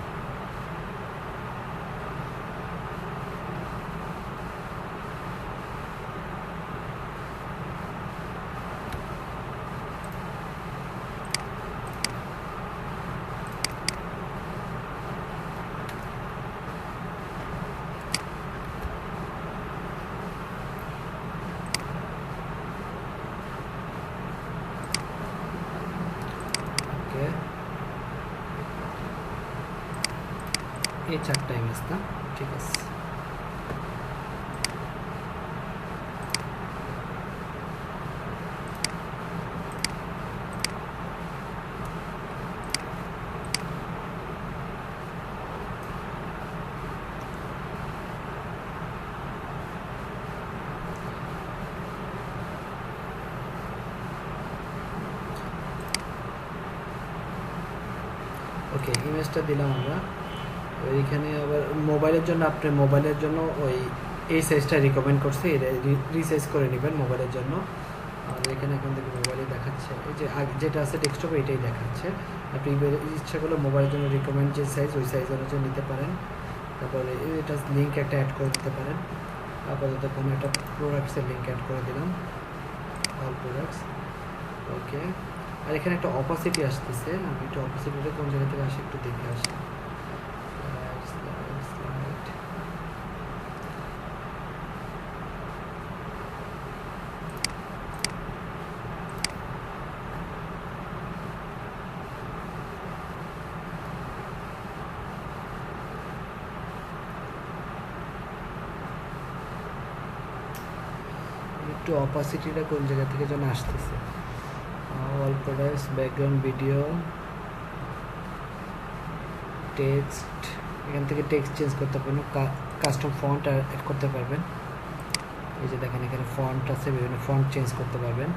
Speaker 1: ওকে, এই চারটা ইমেজ না, ঠিক আছে। ওকে, ইমেজটা দিলাম আমরা। এইখানে আবার মোবাইলের জন্য, আপনি মোবাইলের জন্য ওই এই সাইজটা রিকমেন্ড করছে, এটা রিসাইজ করে নেবেন মোবাইলের জন্য। আর এখানে এখন থেকে মোবাইলে দেখাচ্ছে, এই যে যেটা আছে ডেস্কটপে এটাই দেখাচ্ছে, আপনি ইচ্ছা করলে মোবাইলের জন্য রিকমেন্ড যে সাইজ, ওই সাইজ অনুযায়ী নিতে পারেন। তারপরে এটা লিঙ্ক একটা অ্যাড করে দিতে পারেন, আপাতত কোনো একটা প্রোডাক্টসের লিঙ্ক অ্যাড করে দিলাম, অল প্রোডাক্টস, ওকে। আর এখানে একটা অপাসিটি আসতেছে, আমি একটু অপাসিটিটা কোন জায়গা থেকে আসে একটু দেখে আসি। একটু অপাসিটিটা কোন জায়গা থেকে যেন আসতেছে, all products, background, video, text, এখান থেকে টেক্সট চেঞ্জ করতে পারবেন, কাস্টম ফন্ট অ্যাড করতে পারবেন। এই যে দেখেন এখানে ফন্ট আছে, বিভিন্ন ফন্ট চেঞ্জ করতে পারবেন।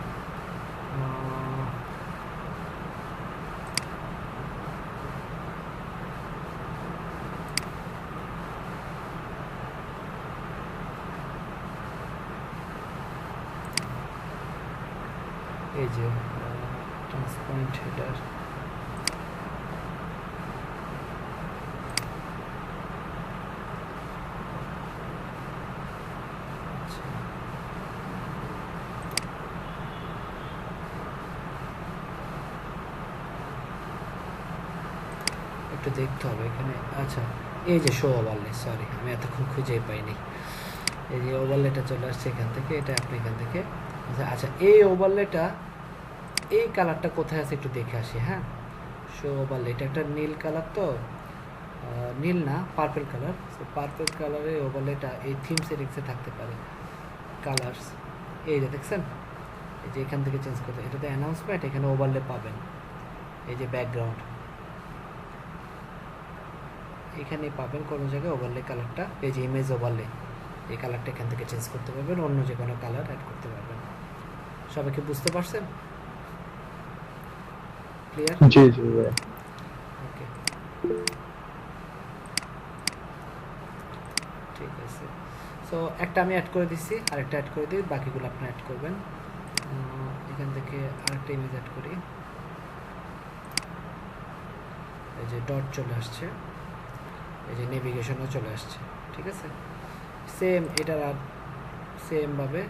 Speaker 1: এই যে ট্রান্সপারেন্ট হেডার, একটু দেখতে হবে এখানে। আচ্ছা, এই যে শো ওভারলে, সরি আমি এতক্ষণ খুঁজেই পাইনি, এই যে ওভারলেটা চলে আসছে এখান থেকে, এটা আপনি এখান থেকে, আচ্ছা এই ওভারলেটা, এই কালারটা কোথায় আছে একটু দেখে আসি। হ্যাঁ, শো ওভারলে, এটা একটা নীল কালার, তো নীল না পার্পল কালার, সো পার্পল কালারের ওভারলেটা এই থিম সেটিংসে থাকতে পারে, কালার্স, এই যে দেখছেন, এই যে এখান থেকে চেঞ্জ করতে, এটাতে অ্যানাউন্সমেন্ট, এখানে ওভারলে পাবেন, এই যে ব্যাকগ্রাউন্ড এখানে পাবেন কোনো জায়গায় ওভারলে কালারটা, এই যে ইমেজ ওভারলে, এই কালারটা এখান থেকে চেঞ্জ করতে পারবেন, অন্য যে কোনো কালার অ্যাড করতে পারবেন। সবাইকে বুঝতে পারছেন? ক্লিয়ার?
Speaker 4: জি জি ভাই।
Speaker 1: ওকে, ঠিক আছে। সো একটা আমি অ্যাড করে দিচ্ছি, আরেকটা অ্যাড করে দিই, বাকিগুলো আপনি অ্যাড করবেন। এখান থেকে আরেকটা ইমেজ অ্যাড করি, এই যে ডট চলে আসছে, এই যে নেভিগেশনও চলে আসছে, ঠিক আছে। সেম এটার আর সেমভাবে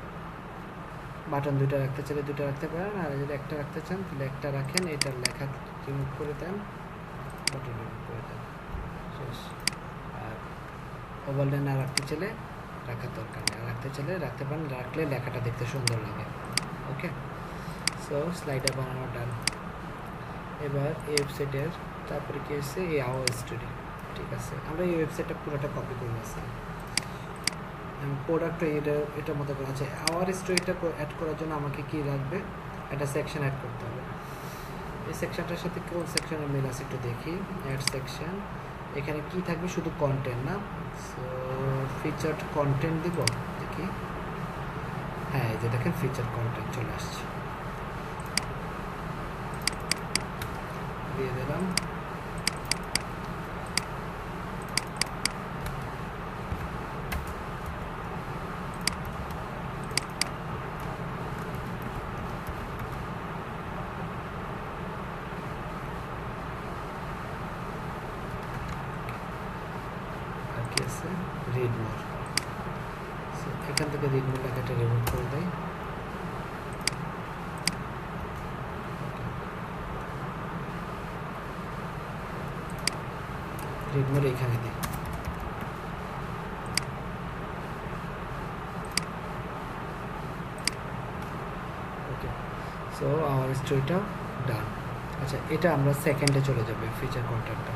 Speaker 1: বাটন দুটো রাখতে চাইলে দুটো রাখতে পারেন, আর যদি একটা রাখতে চান তাহলে একটা রাখেন, এটার লেখা রিমুভ করে দেন, বাটন রিমুভ করে দেন, শেষ। আর ওভারলে না রাখতে চাইলে রাখার দরকার নেই, রাখতে চাইলে রাখতে পারেন, রাখলে লেখাটা দেখতে সুন্দর লাগে। ওকে, সো স্লাইডার বানানো ডান। এবার এই ওয়েবসাইটের তারপরে কি হচ্ছে, এই আওয়ার স্টোরি, ঠিক আছে। আমরা এই ওয়েবসাইটটা পুরোটা কপি করে নিচ্ছি, প্রোডাক্ট এটার মতো করে আছে। আওয়ার স্টোরিটা অ্যাড করার জন্য আমাকে কি লাগবে, একটা সেকশন অ্যাড করতে হবে। এই সেকশনটার সাথে কোন সেকশনের মিল আছে একটু দেখি, অ্যাড সেকশন। এখানে কি থাকবে, শুধু কন্টেন্ট না, সো ফিচার্ড কন্টেন্ট দিব, দেখি, হ্যাঁ এই যে দেখেন ফিচার কন্টেন্ট চলে আসছে, দিয়ে দিলাম। আর কি আছে, রিড মোর, এখান থেকে রিড মোর লেখাটা রিমুভ করে দেয়। রিড মোর এইখানে দিই, ওকে। সো আমার স্টোরিটা ডান। আচ্ছা, এটা আমরা সেকেন্ডে চলে যাবে, ফিচার কন্টেন্টটা।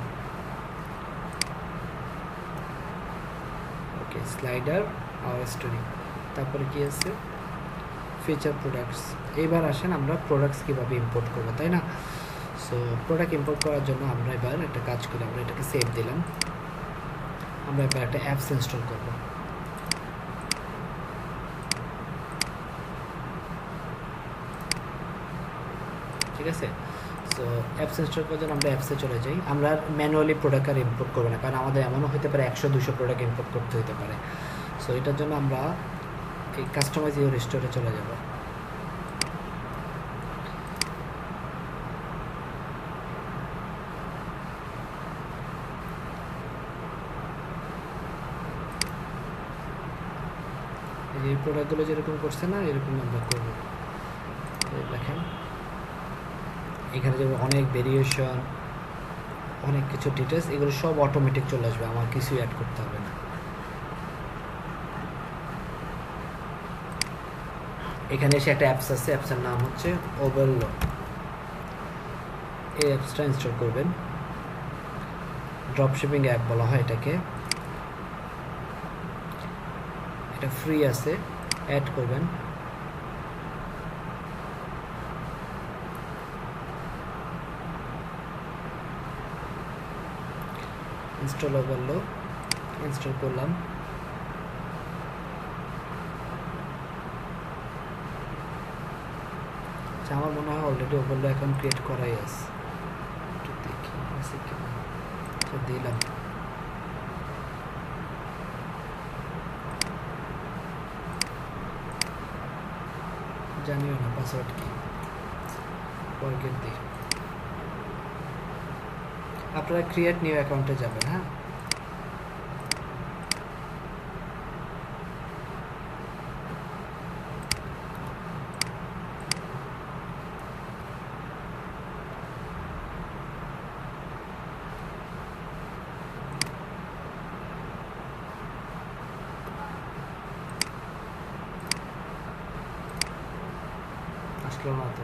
Speaker 1: ওকে, স্লাইডার, আওয়ার স্টোরি, তারপরে কি আছে, ফিচার প্রোডাক্টস। এবার আসেন আমরা প্রোডাক্টস কীভাবে ইম্পোর্ট করবো, তাই না? সো প্রোডাক্ট ইম্পোর্ট করার জন্য আমরা এবার একটা কাজ করি, আমরা এটাকে সেভ দিলাম, আমরা এবার একটা অ্যাপস ইনস্টল করব। ঠিক আছে, সো অ্যাপস ইনস্টল করার জন্য আমরা অ্যাপসে চলে যাই। আমরা ম্যানুয়ালি প্রোডাক্ট আর ইম্পোর্ট করবো না, কারণ আমাদের এমনও হতে পারে 100-200 প্রোডাক্ট ইম্পোর্ট করতে হতে পারে। সো এটার জন্য আমরা এই কাস্টমাইজ ইউর স্টোরে চলে যাব। এই প্রোডাক্টগুলো যেরকম করছে না, এরকম আমরা করবো। দেখেন এখানে যে অনেক ভেরিয়েশন, অনেক কিছু ডিটেলস, এগুলো সব অটোমেটিক চলে আসবে, আমার কিছুই অ্যাড করতে হবে না। এখানে এসে একটা অ্যাপস আছে, অ্যাপসের নাম হচ্ছে ওভারলো। এই অ্যাপসটা ইনস্টল করবেন, ড্রপশিপিং অ্যাপ বলা হয় এটাকে, এটা ফ্রি আছে, অ্যাড করবেন। ইনস্টল ওভারলো, ইনস্টল করলাম। আচ্ছা, আমার মনে হয় অলরেডি ওভারলো অ্যাকাউন্ট ক্রিয়েট করাই আছে, একটু দেখি আছে কিনা। আচ্ছা, দিলাম। জানিও না পাসওয়ার্ড কি, ফরগেট দিই। আপনারা ক্রিয়েট নিউ অ্যাকাউন্টে যাবেন, হ্যাঁ। আসলো না তো,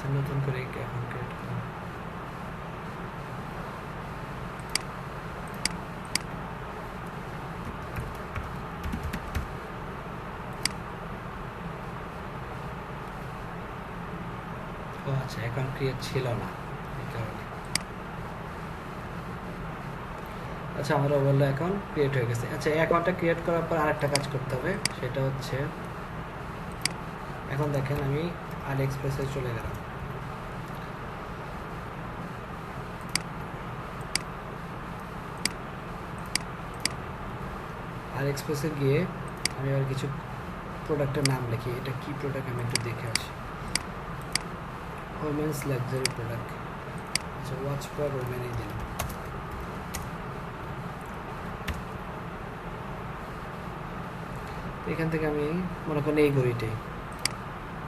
Speaker 1: আচ্ছা, নতুন করে এখন ক্রিয়েট করুন। ও আচ্ছা, অ্যাকাউন্ট ক্রিয়েট ছিল না এই কারণে। আচ্ছা, আমার বললো অ্যাকাউন্ট ক্রিয়েট হয়ে গেছে। আচ্ছা, এই অ্যাকাউন্টটা ক্রিয়েট করার পর আরেকটা কাজ করতে হবে, সেটা হচ্ছে এখন দেখেন আমি আলি এক্সপ্রেসে চলে গেলাম। আলি এক্সপ্রেসে গিয়ে আমি আবার কিছু প্রোডাক্টের নাম লিখি। এটা কি প্রোডাক্ট আমি একটু দেখে আসি। Women's luxury product. আচ্ছা, ওয়াচ ফর ওমেনই দিলাম। এখান থেকে আমি মনে করেন এই ঘড়িটাই,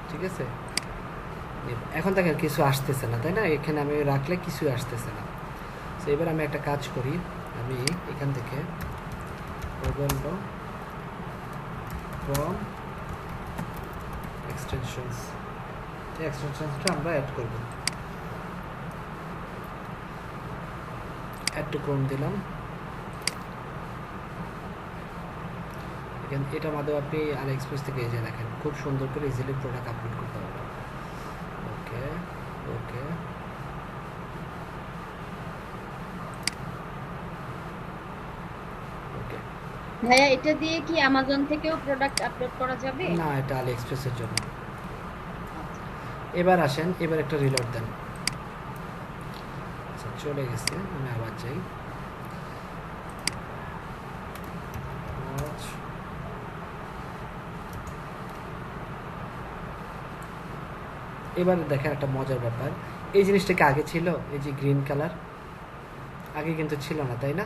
Speaker 1: ঠিক আছে। এখন দেখেন কিছু আসতেছে না, তাই না? এখানে আমি রাখলে কিছুই আসতেছে না। তো এবার আমি একটা কাজ করি, আমি এখান থেকে ফ্রম এক্সটেনশনস, এই এক্সটেনশনসটা আমরা অ্যাড করব। অ্যাড টু ক্রোম দিলাম। এটার মাধ্যমে আপনি আলি এক্সপ্রেস থেকে এই যে দেখেন খুব সুন্দর করে ইজিলি প্রোডাক্ট আপলোড করতে পারবেন। ওকে ওকে, ওকে।
Speaker 5: ভাইয়া এটা দিয়ে কি অ্যামাজন থেকেও প্রোডাক্ট আপলোড করা যাবে?
Speaker 1: না, এটা আলি এক্সপ্রেসের জন্য। এবার আসেন, এবার একটা রিলোড দেন। আচ্ছা, চলে গেছে, আমি আবার যাই। এবার দেখেন একটা মজার ব্যাপার, এই জিনিসটা কি আগে ছিল? এই যে গ্রিন কালার আগে কিন্তু ছিল না, তাই না?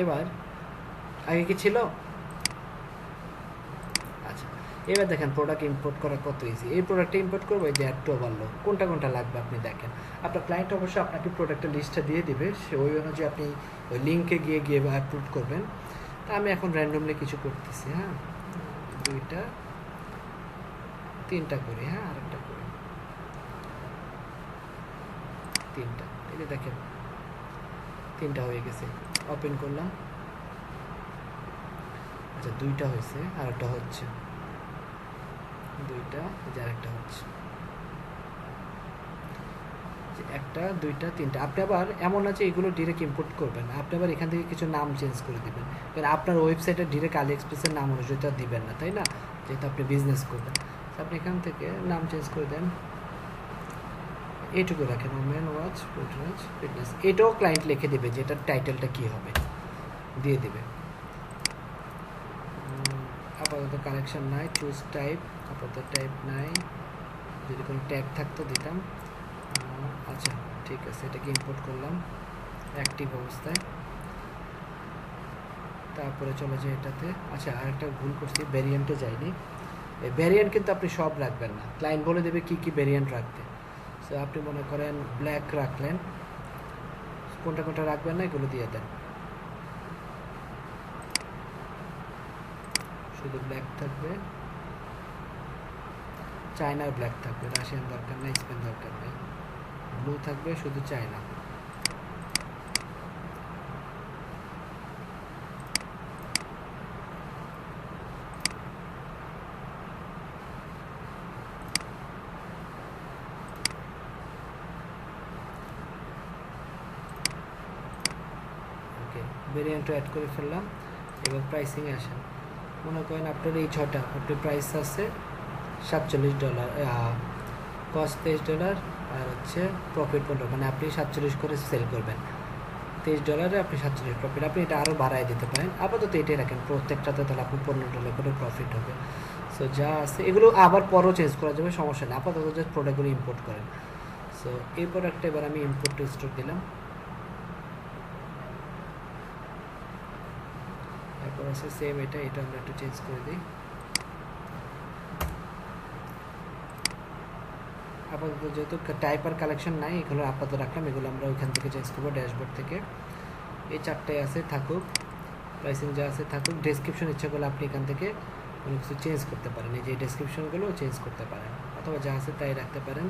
Speaker 1: এবার আগে কি ছিল? আচ্ছা, এবার দেখেন প্রোডাক্ট ইম্পোর্ট করা কত ইজি। এই প্রোডাক্টটা ইম্পোর্ট করবো, এই যে অ্যাড টু ওভারলো, কোনটা কোনটা লাগবে আপনি দেখেন। আপনার ক্লায়েন্ট অবশ্যই আপনাকে প্রোডাক্টের লিস্টটা দিয়ে দিবে, সে ওই অনুযায়ী আপনি ওই লিঙ্কে গিয়ে গিয়ে আপলোড করবেন। তা আমি এখন র্যান্ডমলি কিছু করতেছি। হ্যাঁ, 2টা 3টা করি। হ্যাঁ, আরেকটা করি, 3টা। এই যে দেখেন 3টা হয়ে গেছে। ওপেন করলাম। আচ্ছা, 2টা হয়েছে, আরেকটা হচ্ছে। 2টা, যে আরেকটা হচ্ছে। 1টা 2টা 3টা। আপনি আবার এমন আছে এগুলো ডিরেক্ট ইম্পোর্ট করবেন, আপনি আবার এখান থেকে কিছু নাম চেঞ্জ করে দিবেন, কারণ আপনার ওয়েবসাইটে ডিরেক্ট আলি এক্সপ্রেসের নাম অনুযায়ী তো দিবেন না, তাই না? যেহেতু আপনি বিজনেস করবেন, আপনি এখান থেকে নাম চেঞ্জ করে দেন। এইটুকু রাখেন, ওমেন ওয়াচ ফিটনেস। এটাও ক্লায়েন্ট লিখে দেবে যে এটার টাইটেলটা কী হবে, দিয়ে দেবে। আপাতত কালেকশন নাই, চুজ টাইপ, আপাতত টাইপ নাই। যদি কোনো ট্যাগ থাকতো দিতাম। আচ্ছা, ঠিক আছে, এটাকে ইম্পোর্ট করলাম অ্যাক্টিভ অবস্থায়। তারপরে চলে যায় এটাতে। আচ্ছা, আরেকটা ভুল করছি, ভ্যারিয়েন্টে যায়নি। এই ভ্যারিয়েন্ট কিন্তু আপনি সব রাখবেন না, ক্লায়েন্ট বলে দেবে কী কী ভ্যারিয়েন্ট রাখতে। সো আপনি মনে করেন ব্ল্যাক রাখলেন, কোনটা কোনটা রাখবেন না এগুলো দিয়ে দেন। শুধু ব্ল্যাক থাকবে, চায়নার ব্ল্যাক থাকবে, রাশিয়ান দরকার নেই, স্পেন দরকার নেই। ব্লু থাকবে, শুধু চায়না। ওকে, ভেরিয়েন্টও অ্যাড করে ফেললাম। এবার প্রাইসিংয়ে আসেন। মনে করেন আপনার এই 6টা, আপনার প্রাইস আছে $47, কস্ট $23, আর হচ্ছে প্রফিট 15, মানে আপনি 47 করে সেল করবেন। $23 আপনি 47 প্রফিট। আপনি এটা আরও বাড়ায় দিতে পারেন, আপাতত এটাই রাখেন প্রত্যেকটাতে, তাহলে আপনি $15 করে প্রফিট হবে। সো যা আছে এগুলো আবার পরও চেঞ্জ করা যাবে, সমস্যা নেই। আপাতত জাস্ট প্রোডাক্টগুলো ইম্পোর্ট করেন। সো এই প্রোডাক্টটা এবার আমি ইম্পোর্ট টু স্টোর দিলাম। তারপর আছে সেম এটা আমরা একটু চেঞ্জ করে দিই। আপাতত যেহেতু টাইপ আর কালেকশন নাই, এগুলো আপাতত রাখলাম, এগুলো আমরা ওইখান থেকে চেঞ্জ করবো ড্যাশবোর্ড থেকে। এই 4টাই আছে থাকুক, প্রাইসিং যা আছে থাকুক। ডেসক্রিপশন ইচ্ছা করলে আপনি এখান থেকে কোনো কিছু চেঞ্জ করতে পারেন, এই যে ডেসক্রিপশনগুলো চেঞ্জ করতে পারেন। অথবা যা আছে তাই রাখতে পারেন।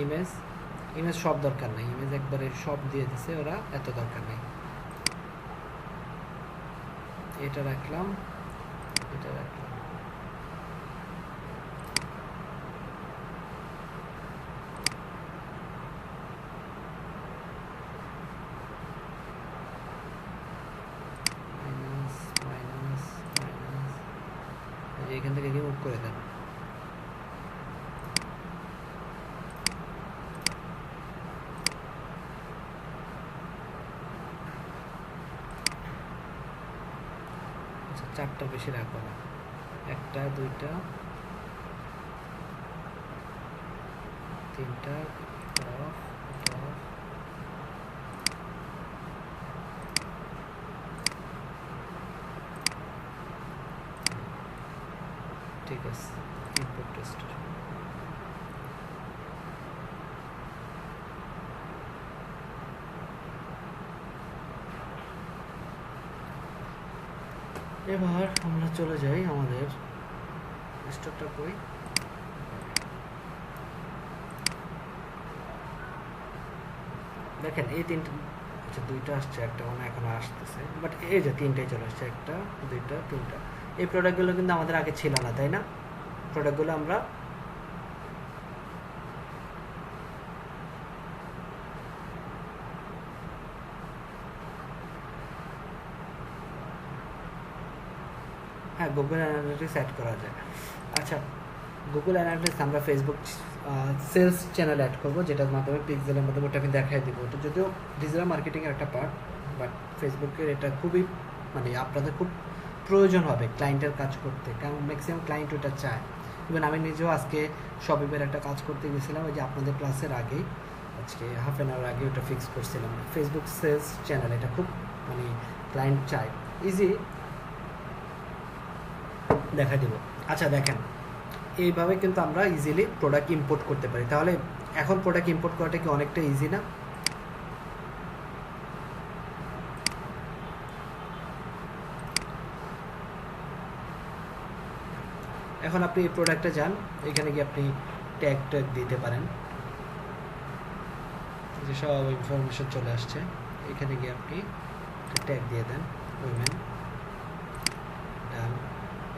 Speaker 1: ইমেজ সব দরকার নেই, ইমেজ একবারে সব দিয়ে দিছে ওরা, এত দরকার নেই। এটা রাখলাম, এটা রাখলাম। এখান থেকে রিমুভ করে দেন। আচ্ছা, 4টা বেশি রাখবো না, 1টা 2টা 3টা off, এটা off। ঠিক আছে, ইনপুট টেস্ট। এবার আমরা চলে যাই আমাদের স্টকটা কই। দেখেন এই 3টা, আচ্ছা 2টা আসছে, একটা মনে এখনো আসতেছে, বাট এই যে 3টাই চলে আসছে, 1টা 2টা 3টা। এই প্রোডাক্টগুলো কিন্তু আমাদের আগে ছিল না, তাই না? প্রোডাক্টগুলো আমরা হ্যাঁ গুগল অ্যানালিটিক্স অ্যাড করা যায়। আচ্ছা, গুগল অ্যানালিটিক্স আমরা ফেসবুক সেলস চ্যানেল অ্যাড করবো, যেটার মাধ্যমে পিক্সেলের মাধ্যমে ওটা আমি দেখাই দেবো। ওটা যদিও ডিজিটাল মার্কেটিংয়ের একটা পার্ট, বাট ফেসবুকের এটা খুবই মানে আপনাদের খুব প্রয়োজন হবে ক্লায়েন্টের কাজ করতে, কারণ ম্যাক্সিমাম ক্লায়েন্ট ওটা চায়। ইভেন আমি নিজেও আজকে শপিপের একটা কাজ করতে গেছিলাম, ওই যে আপনাদের ক্লাসের আগেই, আজকে হাফ অ্যান আওয়ার আগে ওটা ফিক্স করছিলাম। ফেসবুক সেলস চ্যানেল এটা খুব মানে ক্লায়েন্ট চায়, ইজি দেখা দেবো। আচ্ছা দেখেন, এইভাবে কিন্তু আমরা ইজিলি প্রোডাক্ট ইম্পোর্ট করতে পারি। তাহলে এখন প্রোডাক্ট ইম্পোর্ট করাটা কি অনেকটা ইজি না? এখন আপনি এই প্রোডাক্টে যান, এখানে গিয়ে আপনি ট্যাগ দিতে পারেন, যে সব ইনফরমেশন চলে আসছে। এখানে গিয়ে আপনি ট্যাগ দিয়ে দেন উইমেন, ডান।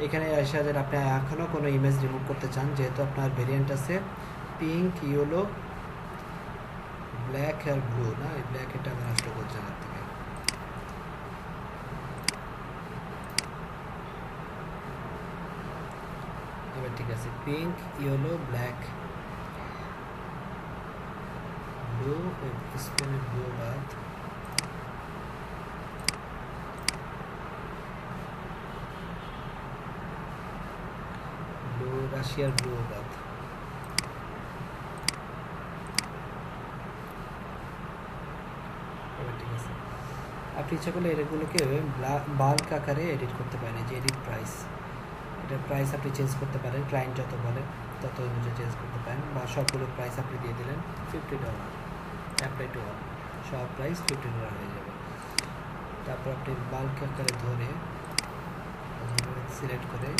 Speaker 1: এখানে এসে যান, আপনি এখনও কোনো ইমেজ রিমুভ করতে চান, যেহেতু আপনার ভেরিয়েন্ট আছে পিঙ্ক, ইয়েলো, ব্ল্যাক আর ব্লু, না এই ব্ল্যাক এটা আমি নষ্ট করছি আমার থেকে। এবার ঠিক আছে, পিঙ্ক, ইয়েলো, ব্ল্যাক, ব্লু, স্পেনে ব্লু বাদ, ব্লু রাশিয়ার ব্লু বাদ। ঠিক আছে, আপনি ইচ্ছা করলে এগুলোকে বাল্ক আকারে এডিট করতে পারেন। যে এডিট প্রাইস, এটার প্রাইস আপনি চেঞ্জ করতে পারেন, ক্লায়েন্ট যত বলে তত অনুযায়ী চেঞ্জ করতে পারেন, বা সবগুলো প্রাইস আপনি দিয়ে দিলেন $50, অ্যাপ্লাই টু অল, সব প্রাইস $50 হয়ে যাবে। তারপর আপনি বাল্ক আকারে ধরে সিলেক্ট করে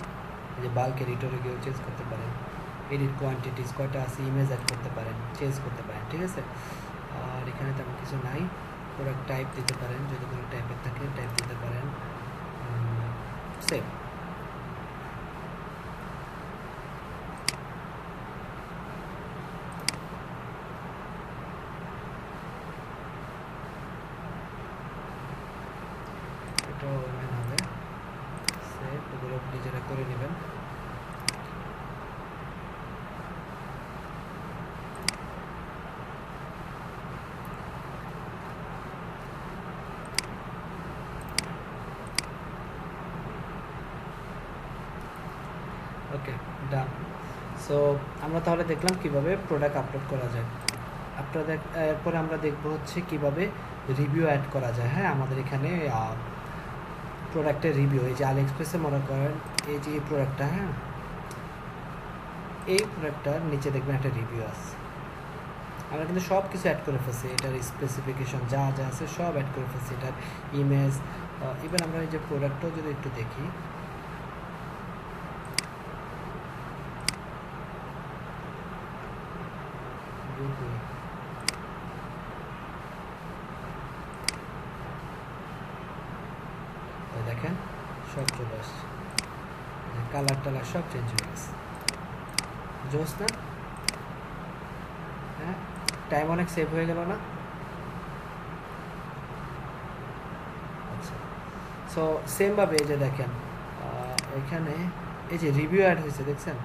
Speaker 1: যে বাল্ক এডিটরে গিয়েও চেঞ্জ করতে পারেন, এডিট কোয়ান্টিটিস কয়টা আছে, ইমেজ অ্যাড করতে পারেন, চেঞ্জ করতে পারেন। ঠিক আছে, আর এখানে তেমন কিছু নাই। প্রোডাক্ট টাইপ দিতে পারেন, যদি কোনো টাইপের থাকে টাইপ দিতে পারেন, সেভ। এটাও হবে সেভ, এগুলো নিজেরা করে নেবেন। ওকে, ডান। সো আমরা তাহলে দেখলাম কিভাবে প্রোডাক্ট আপলোড করা যায়। আপনাদের এরপরে আমরা দেখব হচ্ছে কিভাবে রিভিউ অ্যাড করা যায়। হ্যাঁ, আমাদের এখানে প্রোডাক্টের রিভিউ, এই যে আলি এক্সপ্রেসে মনে করেন এই যে এই প্রোডাক্টটা, হ্যাঁ এই প্রোডাক্টটার নিচে দেখবেন একটা রিভিউ আছে। আমরা কিন্তু সব কিছু অ্যাড করে ফেলছি, এটার স্পেসিফিকেশন যা যা আছে সব অ্যাড করে ফেলছি, এটার ইমেজ। এবার আমরা এই যে প্রোডাক্টটাও যদি একটু দেখি, দেখেন সব চলে আসছে, কালার টালার সব চেঞ্জ হয়ে গেছে, জোস না? হ্যাঁ, টাইম অনেক সেভ হয়ে গেল না? আচ্ছা, সো সেমভাবে এই যে দেখেন এখানে এই যে রিভিউ অ্যাড হয়েছে, দেখছেন?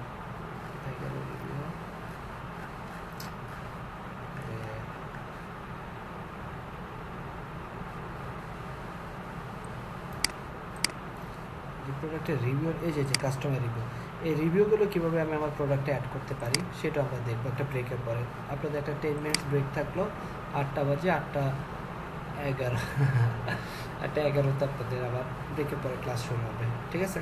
Speaker 1: প্রোডাক্টের রিভিউ, এই যে কাস্টমার রিভিউ, এই রিভিউগুলো কীভাবে আমি আমার প্রোডাক্টে অ্যাড করতে পারি সেটা আমরা দেখবো একটা ব্রেকের পরে। আপনাদের একটা 10 মিনিটস ব্রেক থাকলো, 8টা বাজে, 8টা 11 8টা 11 আপনাদের আবার ব্রেকের পরে ক্লাস শুরু হবে, ঠিক আছে?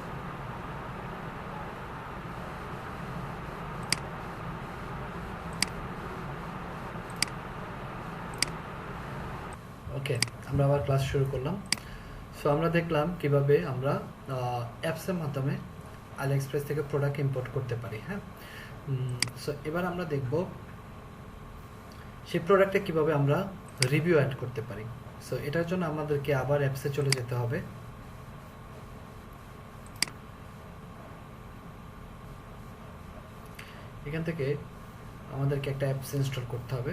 Speaker 1: ওকে, আমরা আবার ক্লাস শুরু করলাম। সো আমরা দেখলাম কিভাবে আমরা অ্যাপসের মাধ্যমে আলিএক্সপ্রেস থেকে প্রোডাক্ট ইম্পোর্ট করতে পারি। হ্যাঁ, সো এবার আমরা দেখব সেই প্রোডাক্টে কিভাবে আমরা রিভিউ অ্যাড করতে পারি। সো এটার জন্য আমাদেরকে আবার অ্যাপসে চলে যেতে হবে। এখান থেকে আমাদেরকে একটা অ্যাপস ইনস্টল করতে হবে।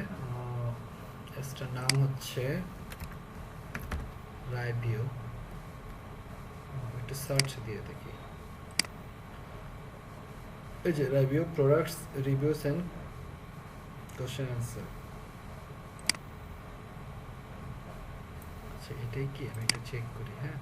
Speaker 1: অ্যাপসটার নাম হচ্ছে রাইভিউ। একটু সার্চ দিয়ে দেখি, এই যে Ryviu products reviews and question answer. আচ্ছা, এটাই কি? আমি একটু চেক করি। হ্যাঁ,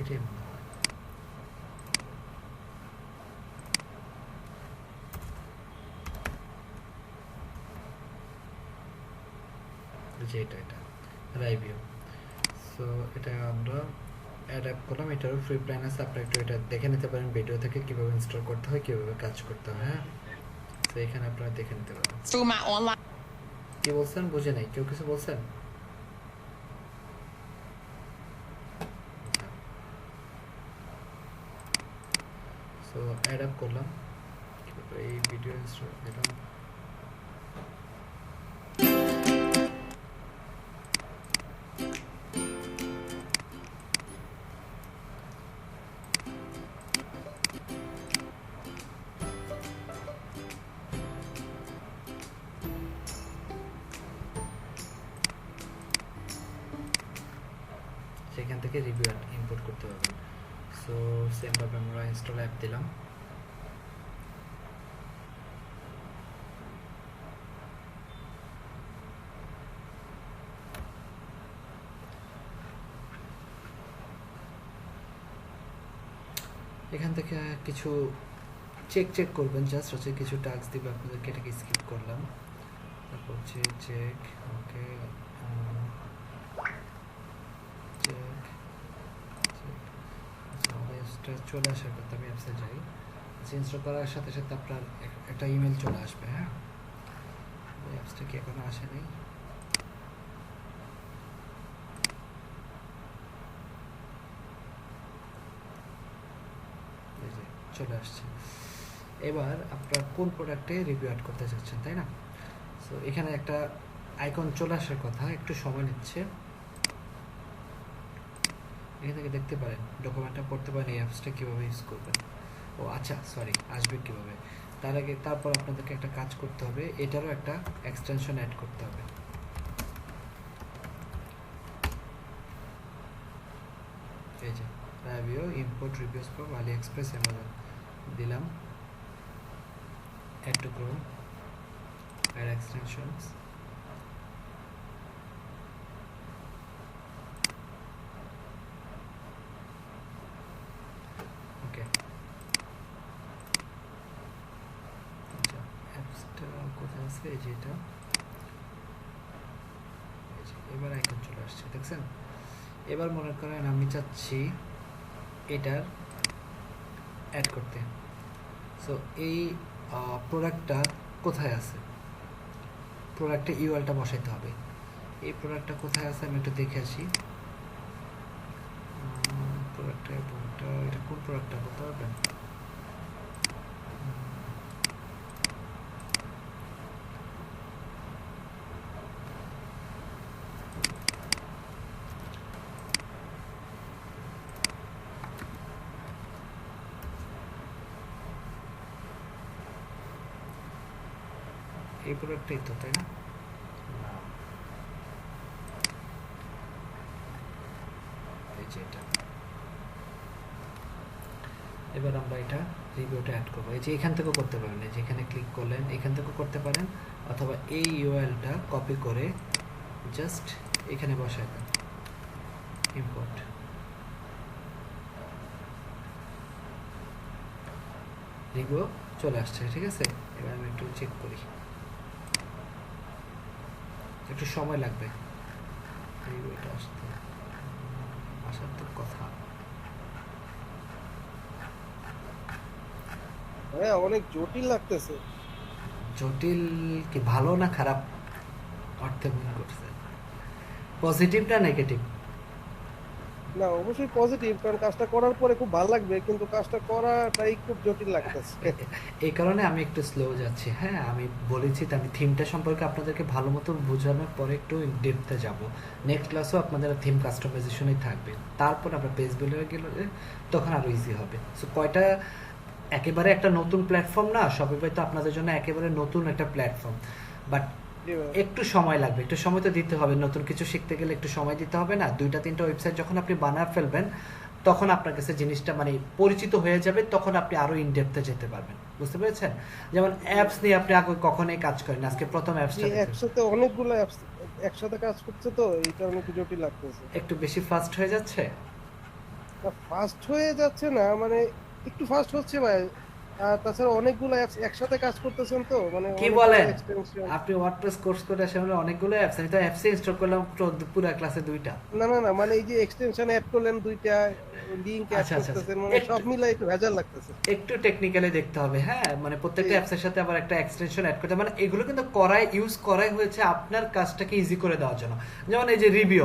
Speaker 1: এটাই মনে হয়। যে এটা রাইভিউ। সো এটা আমরা অ্যাডাপ্ট করলাম, এটারও ফ্রি প্ল্যান আছে, আপনারা একটু এটা দেখে নিতে পারেন ভিডিও থেকে কীভাবে ইনস্টল করতে হয়, কীভাবে কাজ করতে হয়। হ্যাঁ, তো এখানে আপনারা দেখে নিতে পারেন। কি বলছেন? বুঝে নাই, কেউ কিছু বলছেন? সো অ্যাডাপ্ট করলাম, এই ভিডিও ইনস্টল দিলাম। সেখান থেকে রিভিউ ইম্পোর্ট করতে পারবেন। সো সেমভাবে আমরা ইনস্টল অ্যাপ দিলাম। এখান থেকে কিছু চেক করবেন, জাস্ট হচ্ছে কিছু টাস্ক দিবে আপনাদেরকে, এটাকে স্কিপ করলাম। তারপর হচ্ছে চেক, ওকে, চলে আসার কথা, আমি অ্যাপসে যাই। ইনস্টল করার সাথে সাথে আপনার একটা ইমেল চলে আসবে। হ্যাঁ, অ্যাপসটা কি এখনো আসেনি? চলে আসছে। এবার আপনার কোন প্রোডাক্টে রিভিউ অ্যাড করতে চাচ্ছেন, তাই না? সো এখানে একটা আইকন চলে আসার কথা, একটু সময় নিচ্ছে। এখান থেকে দেখতে পারেন, ডকুমেন্টটা পড়তে পারেন, এই অ্যাপসটা কীভাবে ইউজ করবেন। ও আচ্ছা, সরি, আসবে কীভাবে। তারপর আপনাদেরকে একটা কাজ করতে হবে, এটারও একটা এক্সটেনশন অ্যাড করতে হবে। এই যে Ryviu import reviews from AliExpress Amazon দিলাম, add to Chrome, add extensions. Okay, আচ্ছা, অ্যাপসটা কোথায় আছে? এই যে এটা, এবার আইকন চলে আসছে, দেখছেন? এবার মনে করেন আমি চাচ্ছি এটার অ্যাড করতে। সো এই প্রোডাক্টটা কোথায় আছে, প্রোডাক্টে ইউআরএলটা বসাইতে হবে। এই প্রোডাক্টটা কোথায় আছে আমি একটু দেখে আসি। প্রোডাক্টটা এটা কোন প্রোডাক্টটা বলতে পারবেন? এই প্রোডাক্টটাই তো, তাই না? এই যে এটা। এবার আমরা এটা রিভিউটা অ্যাড করবো। এই যে এখান থেকেও করতে পারেন, এই যে এখানে ক্লিক করলেন এখান থেকেও করতে পারেন, অথবা এই ইউআরএলটা কপি করে জাস্ট এখানে বসায় দেন, ইম্পোর্ট। রিভিউ চলে আসছে, ঠিক আছে। এবার আমি একটু চেক করি, একটু সময় লাগবে রিভিউটা আসতে, আসার তো কথা।
Speaker 3: হ্যাঁ অনেক জটিল লাগতেছে।
Speaker 1: জটিল কি ভালো না খারাপ অর্থে মনে করছে? পজিটিভ না নেগেটিভ?
Speaker 3: না অবশ্যই পজিটিভ, কারণ কাজটা করার পরে খুব ভালো লাগবে, কিন্তু কাজটা করাটাই খুব জটিল লাগতেছে।
Speaker 1: এই কারণে আমি একটু স্লো যাচ্ছি। হ্যাঁ আমি বলেছি তো, আমি থিমটা সম্পর্কে আপনাদেরকে ভালো মতো বোঝানোর পরে একটু ডেপথে যাব। নেক্সট ক্লাসও আপনাদের থিম কাস্টমাইজেশনই থাকবে, তারপর আমরা পেজ বিল্ডারে গেলে তখন আরও ইজি হবে। সো কয়টা একেবারে একটা নতুন প্ল্যাটফর্ম না, শপিফাই তো আপনাদের জন্য একেবারে নতুন একটা প্ল্যাটফর্ম, বাট একটু সময় লাগবে, একটু সময় তো দিতে হবে। নতুন কিছু শিখতে গেলে একটু সময় দিতে হবে না? 2-3টা ওয়েবসাইট যখন আপনি বানায় ফেলবেন তখন আপনার কাছে জিনিসটা মানে পরিচিত হয়ে যাবে, তখন আপনি আরো ইন ডেপথে যেতে পারবেন। বুঝতে পেরেছেন? যেমন অ্যাপস নিয়ে আপনি আগে কখনোই কাজ করেন, আজকে প্রথম অ্যাপসটা
Speaker 3: একসাথে অনেকগুলো অ্যাপস একসাথে কাজ করছে, তো এই কারণে একটু জটিল লাগতেছে।
Speaker 1: একটু বেশি ফাস্ট হয়ে যাচ্ছে।
Speaker 3: ফাস্ট হয়ে যাচ্ছে না, মানে একটু ফাস্ট হচ্ছে ভাই। আর তাছাড়া অনেকগুলো অ্যাপস একসাথে কাজ করতেছেন, তো মানে
Speaker 1: কি বলেন আপনি? ওয়ার্ডপ্রেস কোর্স করে আসলে অনেকগুলো অ্যাপস, আমি তো অ্যাপস ইনস্টল করলাম পুরো ক্লাসে 2টা।
Speaker 3: না না না, মানে এই যে এক্সটেনশন অ্যাড করলেন 2টা, লিংক অ্যাড
Speaker 1: আচ্ছা, আচ্ছা,
Speaker 3: করতেছেন, মানে সব মিলাই একটু ভেজাল লাগতেছে।
Speaker 1: একটু টেকনিক্যালি দেখতে হবে। হ্যাঁ মানে প্রত্যেকটা অ্যাপসের সাথে আবার একটা এক্সটেনশন অ্যাড করতে, মানে এগুলো কিন্তু ইউজ করাই হয়েছে আপনার কাজটাকে ইজি করে দেওয়ার জন্য। যেমন এই যে রিভিউ,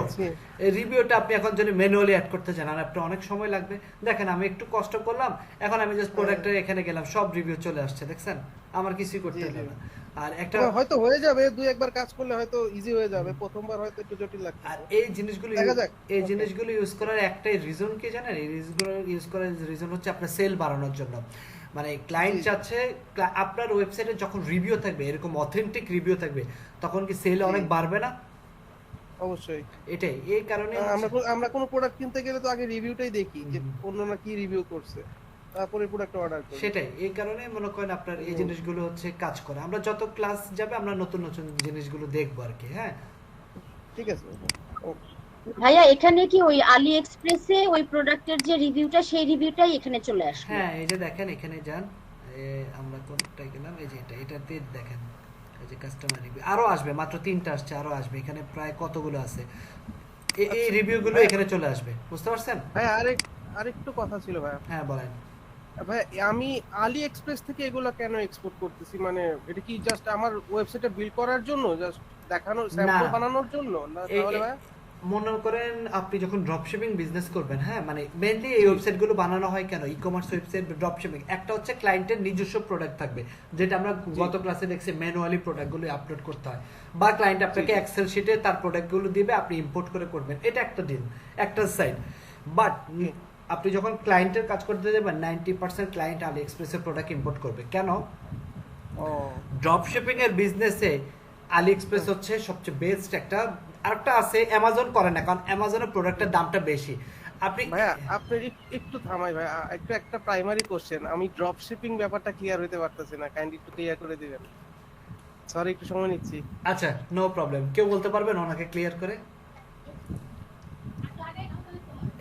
Speaker 1: এই রিভিউটা আপনি এখন যদি ম্যানুয়ালি অ্যাড করতে চান আর আপনার অনেক সময় লাগবে, দেখেন আমি একটু কষ্ট করলাম, এখন আমি জাস্ট প্রোডাক্টের এখানে গেলাম, সব রিভিউ চলে আসছে, দেখছেন? আমার কিছুই করতে হলো না। আর একটা
Speaker 3: হয়তো হয়ে যাবে, দুই একবার কাজ করলে হয়তো ইজি হয়ে যাবে, প্রথমবার হয়তো একটু জটিল লাগবে।
Speaker 1: আর এই জিনিসগুলো ইউজ করার একটাই রিজন কি জানেন? এই জিনিসগুলো ইউজ করার রিজন হচ্ছে আপনার সেল বাড়ানোর জন্য। মানে ক্লায়েন্ট চাচ্ছে আপনার ওয়েবসাইটে যখন রিভিউ থাকবে, এরকম অথেন্টিক রিভিউ থাকবে, তখন কি সেল অনেক বাড়বে না?
Speaker 3: অবশ্যই।
Speaker 1: এটাই এই কারণে
Speaker 3: আমরা কোনো প্রোডাক্ট কিনতে গেলে তো আগে রিভিউটাই দেখি যে অন্যরা কি রিভিউ করছে, তারপরে প্রোডাক্ট অর্ডার করি।
Speaker 1: সেটাই এই কারণে মনে করেন আপনার এই জিনিসগুলো হচ্ছে কাজ করে। আমরা যত ক্লাস যাবে আমরা নতুন নতুন জিনিসগুলো দেখবো আর কি। হ্যাঁ
Speaker 3: ঠিক আছে
Speaker 5: ভাইয়া, এখানে কি ওই আলি এক্সপ্রেসে ওই প্রোডাক্টের যে রিভিউটা, সেই রিভিউটাই এখানে চলে আসবে?
Speaker 1: হ্যাঁ এই যে দেখেন এখানে যান, আমরা কোনটায় গেলাম, এই যে এটাতে দেখেন, এই যে কাস্টমার রিভিউ আরো আসবে, মাত্র 3টা আসছে, আরো আসবে। এখানে প্রায় কতগুলো আছে, এই রিভিউগুলো এখানে চলে আসবে। বুঝতে পারছেন
Speaker 3: ভাই? আরেকটু কথা ছিল ভাই।
Speaker 1: হ্যাঁ বলেন
Speaker 3: ভাই আমি আলি এক্সপ্রেস থেকে এগুলো কেন এক্সপোর্ট করতেছি? মানে এটা কি জাস্ট আমার ওয়েবসাইটে বিল্ড করার জন্য, জাস্ট দেখানোর, স্যাম্পল বানানোর জন্য না? তাহলে ভাই
Speaker 1: মনে করেন আপনি যখন ড্রপশিপিং বিজনেস করবেন, হ্যাঁ মানে মেইনলি এই ওয়েবসাইটগুলো বানানো হয় কেন, ই কমার্স ওয়েবসাইট ড্রপশিপিং, একটা হচ্ছে ক্লায়েন্টের নিজস্ব প্রোডাক্ট থাকবে, যেটা আমরা গত ক্লাসে দেখছি ম্যানুয়ালি প্রোডাক্টগুলো আপলোড করতে হয়, বা ক্লায়েন্ট আপনাকে এক্সেল শিটে তার প্রোডাক্টগুলো দিবে, আপনি ইম্পোর্ট করে করবেন, এটা একটা সাইড। বাট আপনি যখন ক্লায়েন্টের কাজ করতে যাবেন, 90% ক্লায়েন্ট আলি এক্সপ্রেসের প্রোডাক্ট ইম্পোর্ট করবে। কেন? ড্রপশিপিং এর বিজনেসে আলি এক্সপ্রেস হচ্ছে সবচেয়ে বেস্ট একটা। আরেকটা আছে অ্যামাজন করে না, কারণ অ্যামাজনের প্রোডাক্টের দামটা বেশি। আপনি
Speaker 3: ভাইয়া আপনি একটু থামাই ভাই, একটা প্রাইমারি কোশ্চেন, আমি ড্রপ শিপিং ব্যাপারটা ক্লিয়ার হইতে পারতেছি না, কাইন্ডলি একটু ক্লিয়ার করে দিবেন। সরি একটু সময় নিচ্ছি।
Speaker 1: আচ্ছা নো প্রবলেম, কেউ বলতে পারবেন ওনাকে ক্লিয়ার করে?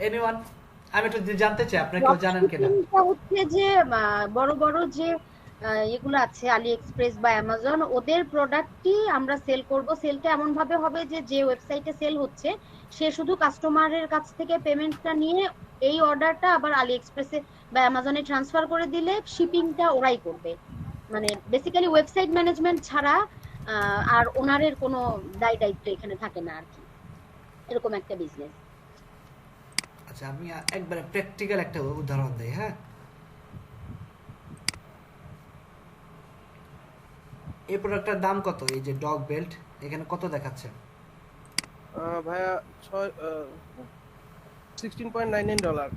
Speaker 1: এনিওয়ান? আমি একটু জানতে চাই আপনারা কেউ জানেন কিনা।
Speaker 5: হচ্ছে যে বড় বড় যে এগুলো আছে আলি এক্সপ্রেস বা অ্যামাজন, ওদের প্রোডাক্টই আমরা সেল করব। সেলটা এমন ভাবে হবে যে ওয়েবসাইটে সেল হচ্ছে সে শুধু কাস্টমারের কাছ থেকে পেমেন্টটা নিয়ে এই অর্ডারটা আবার আলি এক্সপ্রেসে বা অ্যামাজনে ট্রান্সফার করে দিলে শিপিংটা ওরাই করবে। মানে বেসিক্যালি ওয়েবসাইট ম্যানেজমেন্ট ছাড়া আর ওনারের কোনো দায়িত্ব এখানে থাকে না আর কি, এরকম একটা বিজনেস।
Speaker 1: আচ্ছা আমি একবারে প্র্যাকটিক্যাল একটা উদাহরণ দেই। হ্যাঁ, এই প্রোডাক্টটার দাম কত? এই যে ডগ বেল্ট এখানে কত দেখাচ্ছে?
Speaker 3: ভাইয়া $16.99।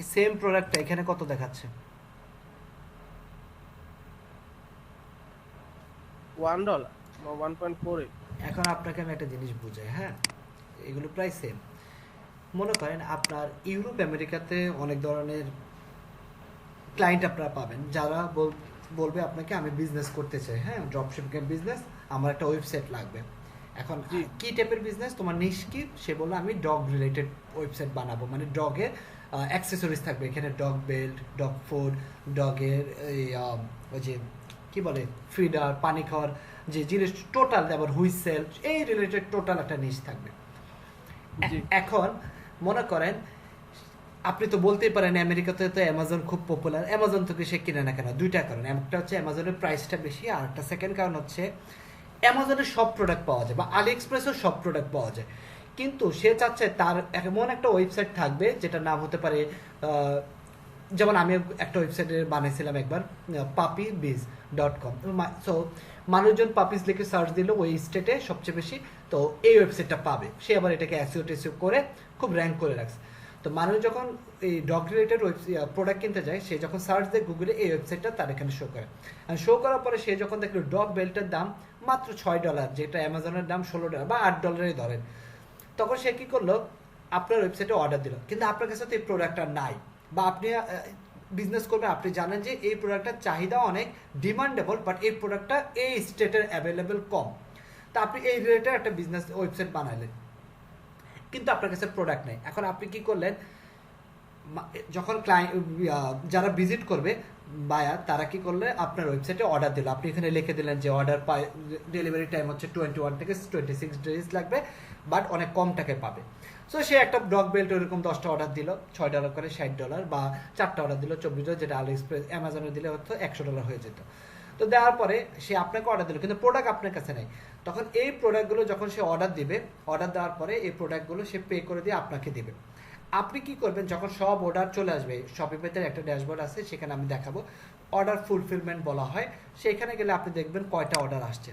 Speaker 1: এই সেম প্রোডাক্টটা এখানে কত দেখাচ্ছে?
Speaker 3: $1 বা 1.48।
Speaker 1: এখন আপনাকে আমি একটা জিনিস বুঝাই। হ্যাঁ, এগুলো প্রায় সেম। মনে করেন আপনার ইউরোপ আমেরিকাতে অনেক ধরনের ক্লায়েন্ট আপনারা পাবেন যারা বলবে আপনাকে আমি বিজনেস করতে চাই, হ্যাঁ ড্রপশিপিং বিজনেস, আমার একটা ওয়েবসাইট লাগবে। এখন কি টাইপের বিজনেস, তোমার নিশ কি? সে বললো আমি ডগ রিলেটেড ওয়েবসাইট বানাবো, মানে ডগের অ্যাক্সেসরিজ থাকবে এখানে, ডগ বেল্ট, ডগ ফুড, ডগের ওই যে কি বলে ফিডার, পানি খাওয়ার যে জিনিস টোটাল, আবার হুইসেল, এই রিলেটেড টোটাল একটা নিশ থাকবে। এখন মনে করেন আপনি তো বলতেই পারেন আমেরিকাতে তো অ্যামাজন খুব পপুলার, অ্যামাজন থেকে সে কিনে না কেন? দুইটা কারণ, একটা হচ্ছে অ্যামাজনের প্রাইসটা বেশি, আর একটা সেকেন্ড কারণ হচ্ছে অ্যামাজনের সব প্রোডাক্ট পাওয়া যায় বা আলি এক্সপ্রেসের সব প্রোডাক্ট পাওয়া যায়, কিন্তু সে চাচ্ছে তার এমন একটা ওয়েবসাইট থাকবে যেটার নাম হতে পারে যেমন আমি একটা ওয়েবসাইটে বানিয়েছিলাম একবার, puppybiz.com। সো মানুষজন পাপিস লিখে সার্চ দিল ওই স্টেটে সবচেয়ে বেশি, তো এই ওয়েবসাইটটা পাবে। সে আবার এটাকে এসইও টেসইও করে খুব র্যাঙ্ক করে রাখছে। তো মানুষ যখন এই ডগ রিলেটেড প্রোডাক্ট কিনতে যায়, সে যখন সার্চ দেয় গুগলে, এই ওয়েবসাইটটা তার এখানে শো করে। আর শো করার পরে সে যখন দেখলো ডগ বেল্টের দাম মাত্র $6, যেটা অ্যামাজনের দাম $16 বা $8 ধরেন, তখন সে কি করলো, আপনার ওয়েবসাইটে অর্ডার দিল, কিন্তু আপনার কাছে তো এই প্রোডাক্টটা নাই, বা আপনি বিজনেস করবে, আপনি জানেন যে এই প্রোডাক্টটার চাহিদা অনেক ডিমান্ডেবল, বাট এই প্রোডাক্টটা এই স্টেটের অ্যাভেলেবেল কম। তা আপনি এই রিলেটেড একটা বিজনেস ওয়েবসাইট বানালেন, কিন্তু আপনার কাছে প্রোডাক্ট নেই। এখন আপনি কি করলেন, যখন ক্লায়েন্ট যারা ভিজিট করবে বায়ার, তারা কি করলে আপনার ওয়েবসাইটে অর্ডার দিল, আপনি এখানে লিখে দিলেন যে অর্ডার পায়, ডেলিভারি টাইম হচ্ছে 21 থেকে 26 ডেজ লাগবে, বাট অনেক কম টাকায় পাবে। সো সে একটা ডগ বেল্ট ওরকম 10টা অর্ডার দিল, $6 করে $60, বা 4টা অর্ডার দিল $24, যেটা আলি এক্সপ্রেস অ্যামাজনে দিলে হয়তো $100 হয়ে যেত। তো দেওয়ার পরে সে আপনাকে অর্ডার দিল, কিন্তু প্রোডাক্ট আপনার কাছে নেই। তখন এই প্রোডাক্টগুলো যখন সে অর্ডার দিবে, অর্ডার দেওয়ার পরে এই প্রোডাক্টগুলো সে পে করে দিয়ে আপনাকে দিবে। আপনি কি করবেন, যখন সব অর্ডার চলে আসবে, শপিংয়ের একটা ড্যাশবোর্ড আছে, সেখানে আমি দেখাবো, অর্ডার ফুলফিলমেন্ট বলা হয়, সেখানে গেলে আপনি দেখবেন কয়টা অর্ডার আসছে।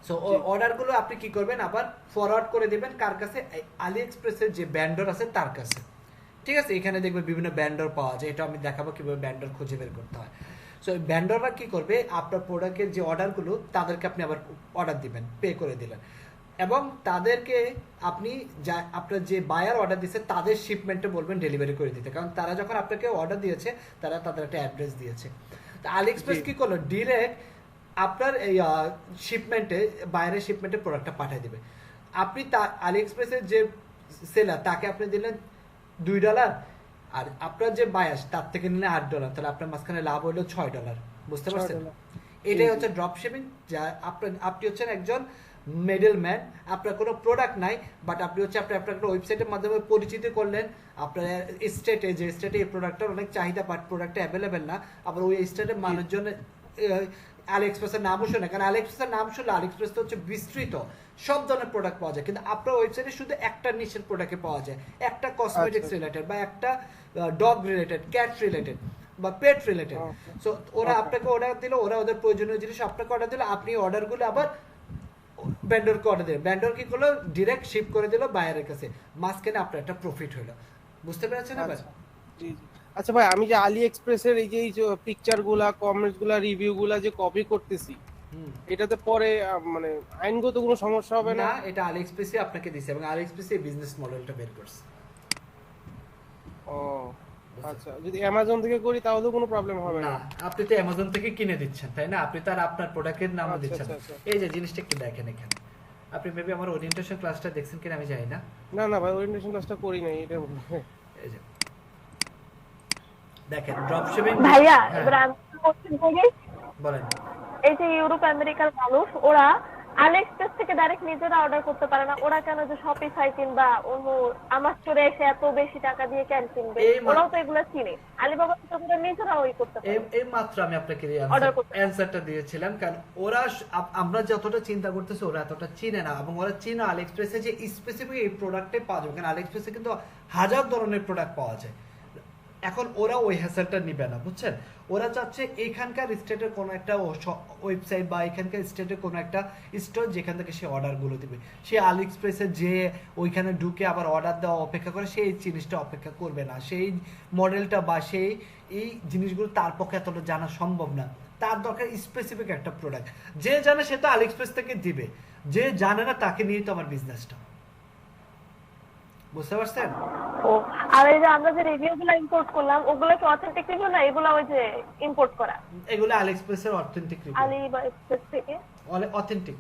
Speaker 1: সো অর্ডারগুলো আপনি কি করবেন, আবার ফরওয়ার্ড করে দেবেন কার কাছে? আলি এক্সপ্রেসের যে ব্যান্ডর আছে তার কাছে। ঠিক আছে, এখানে দেখবেন বিভিন্ন ব্যান্ডর পাওয়া যায়, এটা আমি দেখাবো কিভাবে ব্যান্ডর খুঁজে বের করতে হয়। সো ব্যান্ডররা কি করবে, আপনার প্রোডাক্টের যে অর্ডারগুলো তাদেরকে আপনি আবার অর্ডার দিবেন, পে করে দিলেন, এবং তাদেরকে আপনি যা আপনার যে বায়ার অর্ডার দিয়েছে তাদের শিপমেন্টে বলবেন ডেলিভারি করে দিতে, কারণ তারা যখন আপনাকে অর্ডার দিয়েছে তারা তাদের একটা অ্যাড্রেস দিয়েছে। তো আলি এক্সপ্রেস কি করলো, ডিরেক্ট আপনার এই শিপমেন্টে, বাইরের শিপমেন্টে প্রোডাক্টটা পাঠিয়ে দেবে। আপনি আলি এক্সপ্রেসের যে সেলার তাকে আপনি দিলেন $2, আর আপনার যে বায়াস তার থেকে নিলে $8, তাহলে আপনার মাঝখানে লাভ হইলো $6। বুঝতে পারছেন? এটাই হচ্ছে ড্রপ শিপিং। যা আপনি হচ্ছেন একজন মিডল ম্যান, আপনার কোনো প্রোডাক্ট নাই, বাট আপনি হচ্ছে আপনার একটা ওয়েবসাইটের মাধ্যমে পরিচিতি করলেন, আপনার স্টেটে যে স্টেটে এই প্রোডাক্টটার অনেক চাহিদা, বাট প্রোডাক্টটা অ্যাভেলেবেল না, আবার ওই স্টেটের মানুষজন আলি এক্সপ্রেসের নামও শোনে, কারণ আলি এক্সপ্রেসের নাম শুনলে আলি এক্সপ্রেস তো হচ্ছে বিস্তৃত, সব ধরনের প্রোডাক্ট পাওয়া যায়, কিন্তু আপনার ওয়েবসাইটে শুধু একটা নিশের প্রোডাক্টে পাওয়া যায়, একটা কসমেটিক্স রিলেটেড, বা একটা ডগ রিলেটেড, ক্যাট রিলেটেড, বা পেট রিলেটেড। সো ওরা আপনাকে অর্ডার দিল, ওরা ওদের প্রয়োজনীয় জিনিস আপনাকে অর্ডার দিল, আপনি অর্ডারগুলো আবার ভেন্ডরকে অর্ডার দিলেন, ভেন্ডর কি করলো, ডিরেক্ট শিপ করে দিল বায়ারের কাছে, মাঝখানে আপনার একটা প্রফিট হলো। বুঝতে পেরেছেন? এবার
Speaker 3: আচ্ছা ভাই, আমি যে আলি এক্সপ্রেসের এই যে পিকচার গুলা, কমেন্টস গুলা, রিভিউ গুলা যে কপি করতেছি, এটাতে পরে মানে আইনগত কোনো সমস্যা হবে না?
Speaker 1: এটা আলি এক্সপ্রেসই আপনাকে দিছে, এবং আলি এক্সপ্রেসই বিজনেস মডেলটা বের করছে।
Speaker 3: ও আচ্ছা, যদি অ্যামাজন থেকে করি তাহলে কোনো প্রবলেম হবে না?
Speaker 1: আপনি তো অ্যামাজন থেকে কিনে দিচ্ছেন, তাই না? আপনি তার আপনার প্রোডাক্টের নামও দিচ্ছেন।
Speaker 3: আচ্ছা।
Speaker 1: এই যে জিনিসটা একটু দেখেন এখানে, আপনি মেবি আমার ওরিয়েন্টেশন ক্লাসটা দেখছেন কিনা আমি জানি না।
Speaker 3: না ভাই, ওরিয়েন্টেশন ক্লাসটা করি নাই, এটা
Speaker 1: এই যে দেখেন ড্রপ শিপিং
Speaker 6: ভাইয়া এবার আমি কোশ্চেন করি,
Speaker 1: বলেন।
Speaker 6: এই যে ইউরোপ আমেরিকার মানুষ ওরা আলিএক্সপ্রেস থেকে ডাইরেক্ট নিজেরা অর্ডার করতে পারে না, ওরা কেন যে শপিফাই কিংবা অন্য আমার স্টোরে এসে এত বেশি টাকা দিয়ে কেন কিনবে? ওরাও তো এগুলো চিনে, আলিবাবা থেকে ওরা নিজেরা ওই করতে পারে।
Speaker 1: এই মাত্র আমি আপনাকে
Speaker 6: Order করতে।
Speaker 1: অ্যানসারটা দিয়েছিলাম, কারণ ওরা আমরা যতটা চিন্তা করতেছি ওরা এতটা চিনে না, এবং ওরা চিনে আলিএক্সপ্রেসে যে স্পেসিফিক এই প্রোডাক্টে পাওয়া যাবে, কারণ আলিএক্সপ্রেসে কিন্তু হাজার ধরনের প্রোডাক্ট পাওয়া যায়। এখন ওরা ওই হ্যাসেলটা নিবে না, বুঝছেন? ওরা চাচ্ছে এখানকার স্টেটের কোনো একটা ওয়েবসাইট বা এখানকার স্টেটের কোনো একটা স্টোর যেখান থেকে সে অর্ডারগুলো দিবে। সে আলিএক্সপ্রেসে যে ওইখানে ঢুকে আবার অর্ডার দেওয়া অপেক্ষা করে, সেই জিনিসটা অপেক্ষা করবে না। সেই মডেলটা বা সেই এই জিনিসগুলো তার পক্ষে এতটা জানা সম্ভব না। তার দরকার স্পেসিফিক একটা প্রোডাক্ট। যে জানে সে তো আলিএক্সপ্রেস থেকে দিবে, যে জানে না তাকে নিয়েই তো আমার বিজনেসটা। বুঝতে পারছেন?
Speaker 6: ও আর এই যে আমরা যে রিভিউগুলো ইম্পোর্ট করলাম ওগুলো কি অথেন্টিক রিভিউ না, এগুলো ওই যে ইম্পোর্ট করা?
Speaker 1: এগুলো আলিএক্সপ্রেসের অথেন্টিক রিভিউ,
Speaker 6: আলিএক্সপ্রেস থেকে
Speaker 1: অথেন্টিক।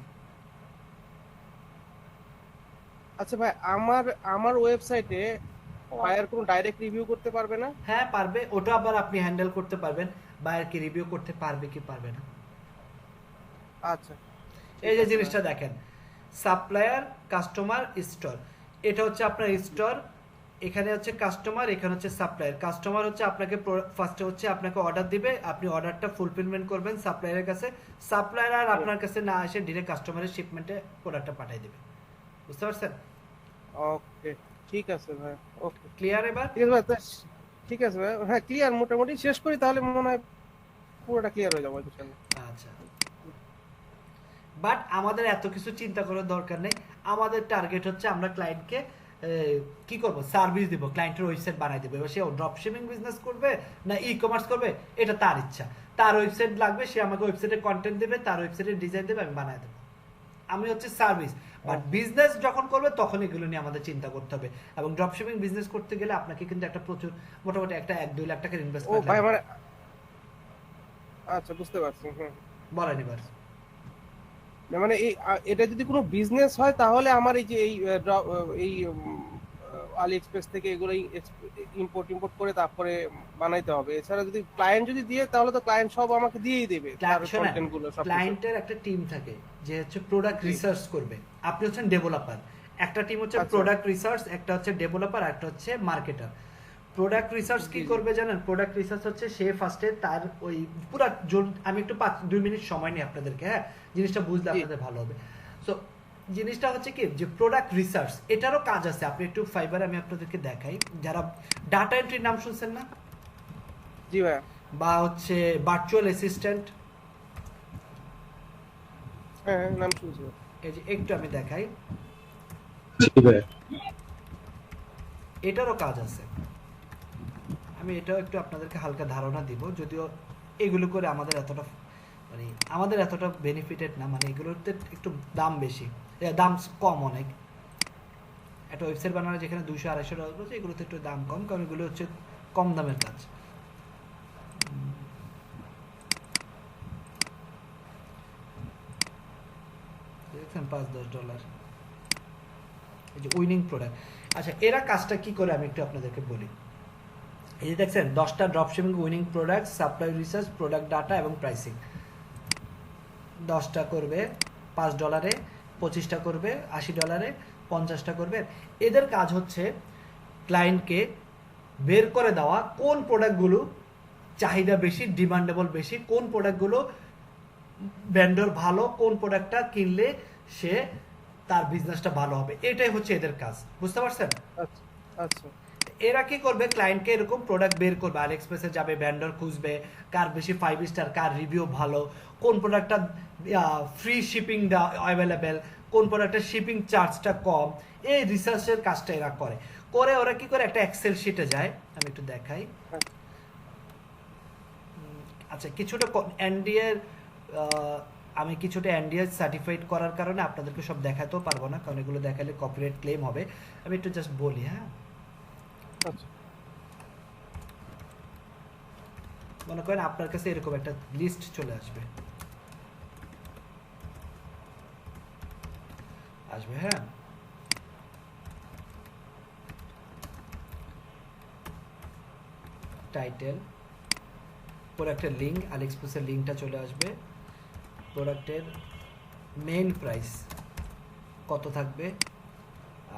Speaker 3: আচ্ছা ভাই, আমার ওয়েবসাইটে বায়ার কোনো ডাইরেক্ট রিভিউ করতে পারবে না?
Speaker 1: হ্যাঁ পারবে, ওটা আবার আপনি হ্যান্ডেল করতে পারবেন, বায়ার কি রিভিউ করতে পারবে কি পারবে না।
Speaker 3: আচ্ছা,
Speaker 1: এই যে জিনিসটা দেখেন, সাপ্লায়ার, কাস্টমার, স্টোর। এটা হচ্ছে আপনার স্টোর, এখানে হচ্ছে কাস্টমার, এখানে হচ্ছে সাপ্লায়ার। কাস্টমার হচ্ছে আপনাকে ফার্স্টে হচ্ছে আপনাকে অর্ডার দিবে, আপনি অর্ডারটা ফুলফিলমেন্ট করবেন সাপ্লায়ারের কাছে। সাপ্লায়ার আর আপনার কাছে না এসে ডিরেক্ট কাস্টমারের শিপমেন্টে প্রোডাক্টটা পাঠিয়ে দিবে। বুঝতে পারছেন?
Speaker 3: ওকে ঠিক আছে ভাই, ওকে
Speaker 1: ক্লিয়ার এবার?
Speaker 3: ঠিক আছে ভাই, ঠিক আছে ভাই, হ্যাঁ ক্লিয়ার, মোটামুটি শেষ করি তাহলে মনে হয় পুরোটা ক্লিয়ার হয়ে যাবে ইনশাআল্লাহ।
Speaker 1: আচ্ছা, বাট আমাদের এত কিছু চিন্তা করার দরকার নেই। আমাদের টার্গেট হচ্ছে আমরা ক্লায়েন্টকে কি করব, সার্ভিস দিব, ক্লায়েন্টের ওয়েবসাইট বানাই দেবো। এবার সে ড্রপ শিপিং বিজনেস করবে না ই কমার্স করবে এটা তার ইচ্ছা। তার ওয়েবসাইট লাগবে, সে আমাকে ওয়েবসাইটে কন্টেন্ট দেবে, তার ওয়েবসাইটে ডিজাইন দেবে, আমি বানাই দেবো। আমি হচ্ছে সার্ভিস। বাট বিজনেস যখন করবে তখন এগুলো নিয়ে আমাদের চিন্তা করতে হবে। এবং ড্রপ শিপিং বিজনেস করতে গেলে আপনাকে কিন্তু একটা প্রচুর মোটামুটি একটা 1-2 লাখ টাকার
Speaker 3: ও
Speaker 1: ইনভেস্টমেন্ট
Speaker 3: ভাই
Speaker 1: লাগবে।
Speaker 3: মানে আচ্ছা বুঝতে পারছি।
Speaker 1: বলেন এবার।
Speaker 3: মানে এই এটা যদি কোনো বিজনেস হয় তাহলে আমার এই যে এই আলি এক্সপ্রেস থেকে এগুলো ইম্পোর্ট করে তারপরে বানাইতে হবে। এছাড়া যদি ক্লায়েন্ট যদি দিয়ে তাহলে তো ক্লায়েন্ট সব আমাকে দিয়েই দেবে তার কন্টেন্ট গুলো সব।
Speaker 1: ক্লায়েন্টের একটা টিম থাকে যে হচ্ছে প্রোডাক্ট রিসার্চ করবে। আপনি হচ্ছেন ডেভেলপার, একটা টিম হচ্ছে প্রোডাক্ট রিসার্চ, একটা হচ্ছে ডেভেলপার, একটা হচ্ছে মার্কেটার। প্রোডাক্ট রিসার্চ কি করবে জানেন? প্রোডাক্ট রিসার্চ হচ্ছে সে ফার্স্টে তার ওই পুরো, আমি একটু 2 মিনিট সময় নিই আপনাদেরকে, হ্যাঁ জিনিসটা বুঝলে আপনাদের ভালো হবে। সো জিনিসটা হচ্ছে কি যে প্রোডাক্ট রিসার্চ, এটারও কাজ আছে। আপনি একটু ফাইবারে আমি আপনাদেরকে দেখাই, যারা ডাটা এন্ট্রির নাম শুনছেন না?
Speaker 3: জি ভাই।
Speaker 1: বা হচ্ছে ভার্চুয়াল অ্যাসিস্ট্যান্ট,
Speaker 3: হ্যাঁ নাম শুনছি।
Speaker 1: এই যে একটু আমি দেখাই,
Speaker 4: জি ভাই।
Speaker 1: এটারও কাজ আছে। আমি এটাও একটু আপনাদেরকে হালকা ধারণা দিব, যদিও এগুলো করে আমাদের এতটা বেনিফিটেড না, মানে এগুলোতে একটু দাম বেশি, দাম কম অনেক। একটা ওয়েবসাইট বানানো যেখানে 200-250 ডলার বলছে, এগুলোতে একটু দাম কম, কারণ এগুলো হচ্ছে কম দামের কাজ। দেখছেন $5-10 এই যে উইনিং প্রোডাক্ট। আচ্ছা, এরা কাজটা কি করে আমি একটু আপনাদেরকে বলি। এই যে দেখছেন 10টা dropshipping winning product, supply research, product data এবং প্রাইসিং। 10টা করবে $5, 25টা করবে $80, 50টা করবে। এদের কাজ হচ্ছে ক্লায়েন্টকে বের করে দেওয়া কোন প্রোডাক্টগুলো চাহিদা বেশি, ডিমান্ডেবল বেশি, কোন প্রোডাক্টগুলো ভেন্ডর ভালো, কোন প্রোডাক্টটা কিনলে সে তার বিজনেসটা ভালো হবে। এটাই হচ্ছে এদের কাজ। বুঝতে পারছেন?
Speaker 3: আচ্ছা আচ্ছা।
Speaker 1: এরা কি করবে, ক্লায়েন্টকে এরকম প্রোডাক্ট বের করবে, আলিএক্সপ্রেসে যাবে, ভেন্ডর খুঁজবে, কার বেশি 5 স্টার, কার রিভিউ ভালো, কোন প্রোডাক্টটা ফ্রি শিপিং অ্যাভেলেবেল, কোন প্রোডাক্টের শিপিং চার্জটা কম। এই রিসার্চের কাজটা এরা করে। ওরা কি করে, একটা এক্সেল শিটে যায়, আমি একটু দেখাই। আচ্ছা, কিছুটা এনডিএ, আমি কিছুটা এনডিএ সার্টিফাইড করার কারণে আপনাদেরকে সব দেখাতেও পারবো না, কারণ এগুলো দেখালে কপিরাইট ক্লেম হবে। আমি একটু জাস্ট বলি। হ্যাঁ, মনে করেন আপনার কাছে এরকম একটা লিস্ট চলে আসবে। হ্যাঁ, টাইটেল, প্রোডাক্টের লিঙ্ক, আলিএক্সপ্রেসের লিঙ্কটা চলে আসবে, প্রোডাক্টের মেইন প্রাইস কত থাকবে,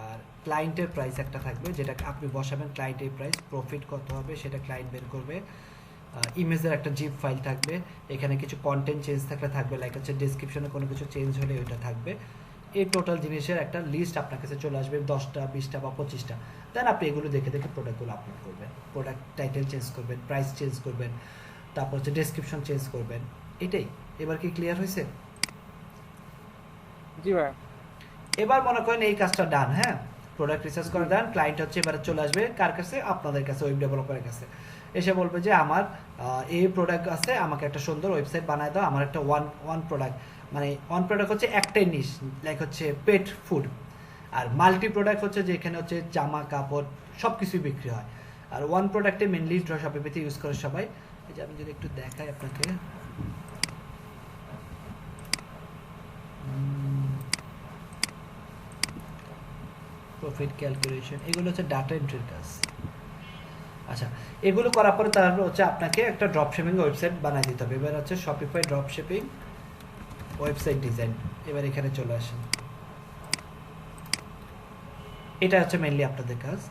Speaker 1: আর ক্লায়েন্টের প্রাইস একটা থাকবে যেটা আপনি বসাবেন ক্লায়েন্টের প্রাইস, প্রফিট কত হবে সেটা ক্লায়েন্ট বের করবে, ইমেজের একটা জিপ ফাইল থাকবে, এখানে কিছু কন্টেন্ট চেঞ্জ থাকলে থাকবে, লাইক হচ্ছে ডিসক্রিপশনে কোনো কিছু চেঞ্জ হলে ওইটা থাকবে। এই টোটাল জিনিসের একটা লিস্ট আপনার কাছে চলে আসবে 10টা 20টা বা 25টা। দেন আপনি এগুলো দেখে দেখে প্রোডাক্টগুলো আপলোড করবেন, প্রোডাক্ট টাইটেল চেঞ্জ করবেন, প্রাইস চেঞ্জ করবেন, তারপর হচ্ছে ডেসক্রিপশন চেঞ্জ করবেন। এটাই। এবার কি ক্লিয়ার হয়েছে?
Speaker 3: জি ভাই।
Speaker 1: এবার মনে করেন এই কাজটা ডান, হ্যাঁ, প্রোডাক্ট রিসার্চ করে ডান, ক্লায়েন্ট হচ্ছে এবারে চলে আসবে কার কাছে, আপনাদের কাছে, ওয়েব ডেভেলপারের কাছে। এসে বলবে যে আমার এই প্রোডাক্ট আছে, আমাকে একটা সুন্দর ওয়েবসাইট বানায় দাও, আমার একটা ওয়ান প্রোডাক্ট, মানে ওয়ান প্রোডাক্ট হচ্ছে একটাই নিশ, লাইক হচ্ছে পেট ফুড, আর মাল্টি প্রোডাক্ট হচ্ছে যেখানে হচ্ছে জামা কাপড় সব কিছুই বিক্রি হয়, আর ওয়ান প্রোডাক্টে মেনলি ড্রপশিপিংতে ইউজ করে সবাই। এই যে আমি যদি একটু দেখাই আপনাকে, প্রফিট ক্যালকুলেশন, এগুলো হচ্ছে ডাটা এন্ট্রির কাজ। আচ্ছা, এগুলো করার পরে তারপর হচ্ছে আপনাকে একটা ড্রপশিপিং ওয়েবসাইট বানিয়ে দিতে হবে। এবার হচ্ছে শপিফাই ড্রপশিপিং ওয়েবসাইট ডিজাইন, এবার এখানে চলে আসেন। এটা হচ্ছে মেইনলি আপনাদের কাজ।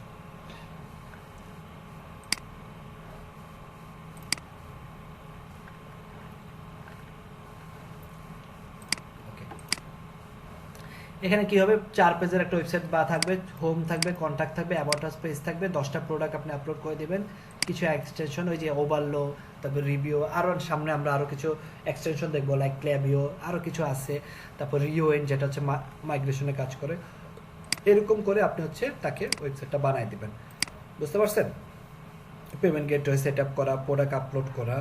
Speaker 1: এখানে কি হবে, 4 পেজের একটা ওয়েবসাইট বা থাকবে, হোম থাকবে, কন্ট্যাক্ট থাকবে, অ্যাবাউট আস পেজ থাকবে, 10টা প্রোডাক্ট আপনি আপলোড করে দিবেন, কিছু এক্সটেনশন, ওই যে ওভারলো, তারপর রিভিউ, আরও সামনে আমরা আরও কিছু এক্সটেনশন দেখবো, লাইক ক্ল্যাবিও, আরও কিছু আছে, তারপর রিওএন যেটা হচ্ছে মাইগ্রেশনে কাজ করে। এরকম করে আপনি হচ্ছে তাকে ওয়েবসাইটটা বানাই দিবেন, বুঝতে পারছেন? পেমেন্ট গেটওয়ে সেট আপ করা, প্রোডাক্ট আপলোড করা,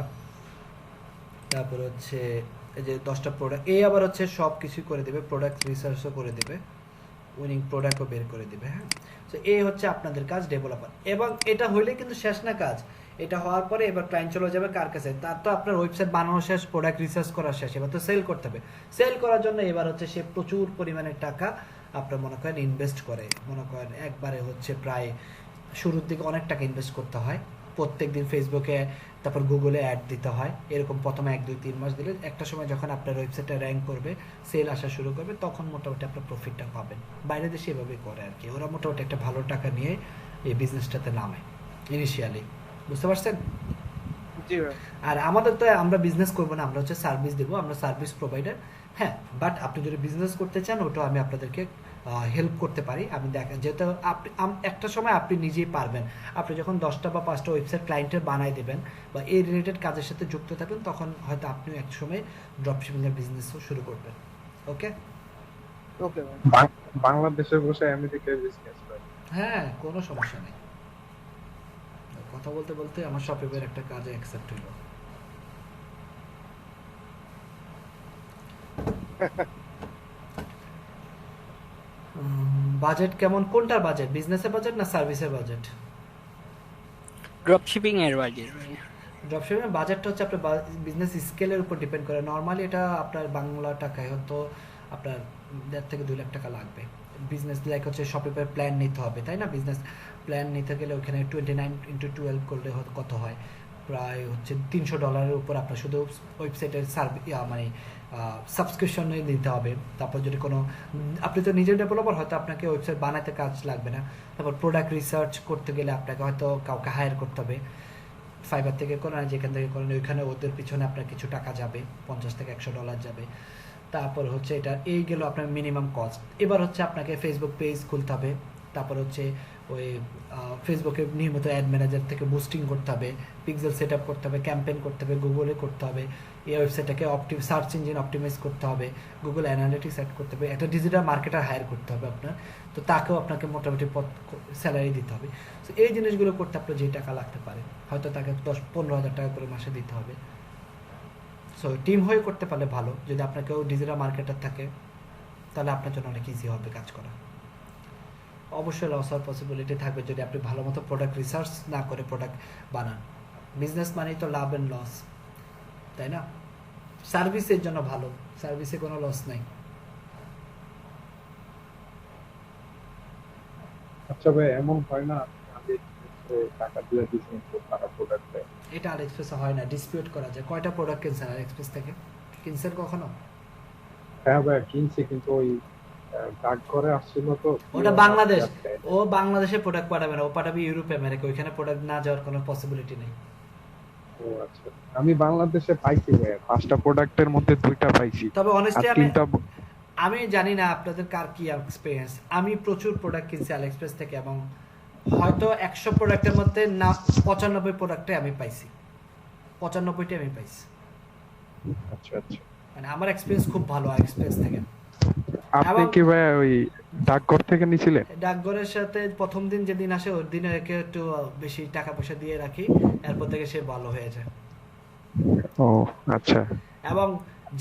Speaker 1: তারপর হচ্ছে এই যে 10টা প্রোডাক্ট, এই আবার হচ্ছে সব কিছুই করে দেবে, প্রোডাক্ট রিসার্চও করে দেবে, উইনিং প্রোডাক্টও বের করে দেবে। হ্যাঁ, তো এই হচ্ছে আপনাদের কাজ ডেভেলপার। এবং এটা হইলে কিন্তু শেষ না কাজ, এটা হওয়ার পরে এবার ক্লায়েন্ট চলে যাবে কার কাছে, তার তো আপনার ওয়েবসাইট বানানো শেষ, প্রোডাক্ট রিসার্চ করা শেষ, এবার তো সেল করতে হবে। সেল করার জন্য এবার হচ্ছে সে প্রচুর পরিমাণে টাকা আপনার মনে করেন ইনভেস্ট করে, মনে করেন একবারে হচ্ছে প্রায় শুরুর দিকে অনেক টাকা ইনভেস্ট করতে হয়, প্রত্যেক দিন ফেসবুকে তারপর গুগলে অ্যাড দিতে হয়, এরকম প্রথমে 1-2-3 মাস দিলে একটা সময় যখন আপনার ওয়েবসাইটটা র্যাঙ্ক করবে, সেল আসা শুরু করবে, তখন মোটামুটি আপনার প্রফিটটা পাবেন। বাইরে দেশে এভাবেই করে আর কি, ওরা মোটামুটি একটা ভালো টাকা নিয়ে এই বিজনেসটাতে নামে ইনিশিয়ালি, বুঝতে পারছেন?
Speaker 3: জি ভাই।
Speaker 1: আর আমাদের তো, আমরা বিজনেস করবো না, আমরা হচ্ছে সার্ভিস দেবো, আমরা সার্ভিস প্রোভাইডার। হ্যাঁ, বাট আপনি যদি বিজনেস করতে চান ওটাও আমি আপনাদেরকে হেল্প করতে পারি। আমি দেখেন যেহেতু আপনি একটা সময় আপনি নিজেই পারবেন, আপনি যখন 10টা বা 5টা ওয়েবসাইট ক্লায়েন্টের বানাই দেবেন বা এই রিলেটেড কাজের সাথে যুক্ত থাকবেন, তখন হয়তো আপনিও এক সময় ড্রপশিপিংয়ের বিজনেসও শুরু করবেন। ওকে
Speaker 3: ওকে ভাই।
Speaker 4: বাংলাদেশে বসে আমেরিকায় বিজনেস করে।
Speaker 1: হ্যাঁ, কোনো সমস্যা নেই। কথা বলতে বলতে আমার শপিংয়ের একটা কাজে অ্যাকসেপ্ট হলো। বাজেট কেমন, কোনটার বাজেট, বিজনেসের বাজেট না সার্ভিসের বাজেট?
Speaker 7: ড্রপশিপিং এর বাজেট।
Speaker 1: ড্রপশিপিং বাজেটটা হচ্ছে আপনার বিজনেস স্কেলের উপর ডিপেন্ড করে। নর্মালি এটা আপনার বাংলা টাকায় হয়তো আপনার 1.5 থেকে 2 লাখ টাকা লাগবে। বিজনেস লাইক হচ্ছে শপিংয়ের প্ল্যান নিতে হবে, তাই না? বিজনেস প্ল্যান নিতে গেলে ওখানে 29 × 12 করলে কত হয়, প্রায় হচ্ছে $300 উপর আপনার শুধু ওয়েবসাইটের মানে সাবস্ক্রিপশনে দিতে হবে। তারপর যদি কোনো, আপনি তো নিজের ডেভেলপার, হয়তো আপনাকে ওয়েবসাইট বানাতে কাজ লাগবে না। তারপর প্রোডাক্ট রিসার্চ করতে গেলে আপনাকে হয়তো কাউকে হায়ার করতে হবে, ফাইবার থেকে করেন, যেখান থেকে করেন, ওইখানে ওদের পিছনে আপনার কিছু টাকা যাবে, $50 থেকে $100 যাবে। তারপর হচ্ছে এটা এই গেল আপনার মিনিমাম কস্ট। এবার হচ্ছে আপনাকে ফেসবুক পেজ খুলতে হবে, তারপর হচ্ছে ওই ফেসবুকে নিয়মিত অ্যাড ম্যানেজার থেকে বুস্টিং করতে হবে, পিক্সেল সেট আপ করতে হবে, ক্যাম্পেইন করতে হবে, গুগলে করতে হবে, এই ওয়েবসাইটটাকে সার্চ ইঞ্জিন অপটিমাইজ করতে হবে, গুগল অ্যানালিটিক্স অ্যাড করতে হবে, একটা ডিজিটাল মার্কেটার হায়ার করতে হবে আপনার, তো তাকেও আপনাকে মোটামুটি স্যালারি দিতে হবে। তো এই জিনিসগুলো করতে আপনার যে টাকা লাগতে পারে, হয়তো তাকে 10-15 হাজার টাকা করে মাসে দিতে হবে। সো টিম হয়ে করতে পারলে ভালো, যদি আপনার কেউ ডিজিটাল মার্কেটার থাকে তাহলে আপনার জন্য অনেক ইজি হবে কাজ করা। অবশ্যই লস হওয়ার পসিবিলিটি থাকবে যদি আপনি ভালো মতো প্রোডাক্ট রিসার্চ না করে প্রোডাক্ট বানান। বিজনেস মানেই তো লাভ অ্যান্ড লস, তাই না? সার্ভিসের জন্য ভালো, সার্ভিসে কোনো লস নাই।
Speaker 4: আচ্ছা ভাই, এমন হয় না আমি টাকা দিয়ে বিজনেস তারা প্রোডাক্ট দেয়,
Speaker 1: এটা আলিএক্সপ্রেসে হয় না, ডিসপিউট করা যায়। কয়টা প্রোডাক্ট কিনছেন আলিএক্সপ্রেস থেকে? কিনছেন কখনো?
Speaker 4: হ্যাঁ ভাই কিনছি, কিন্তু ওই ডাকঘরে আসছিল তো।
Speaker 1: ওটা বাংলাদেশ, ও বাংলাদেশে প্রোডাক্ট পাঠাবে না, ও পাঠাবে ইউরোপ আমেরিকা, ওইখানে প্রোডাক্ট না যাওয়ার কোনো পসিবিলিটি নেই।
Speaker 4: ও আচ্ছা, আমি বাংলাদেশে পাইছি ভাই 5টা প্রোডাক্টের মধ্যে 2টা পাইছি।
Speaker 1: তবে
Speaker 4: আর
Speaker 1: অনেস্টলি
Speaker 4: 3টা
Speaker 1: আমি জানি না আপনাদের কার কি এক্সপিরিয়েন্স, আমি প্রচুর প্রোডাক্ট কিনছি আলিএক্সপ্রেস থেকে এবং হয়তো 100 প্রোডাক্টের মধ্যে না 95 প্রোডাক্টে আমি পাইছি, 95টা আমি পাইছি।
Speaker 4: আচ্ছা আচ্ছা,
Speaker 1: মানে আমার এক্সপিরিয়েন্স খুব ভালো আলিএক্সপ্রেস থেকে।
Speaker 4: আপনি কি ভাই ওই ডাকঘর থেকে নিছিলেন?
Speaker 1: ডাকঘরের সাথে প্রথম দিন যেদিন আসে ওই দিনে একে একটু বেশি টাকা পয়সা দিয়ে রাখি, এরপর থেকে সে ভালো হয়ে যায়।
Speaker 4: ও আচ্ছা।
Speaker 1: এবং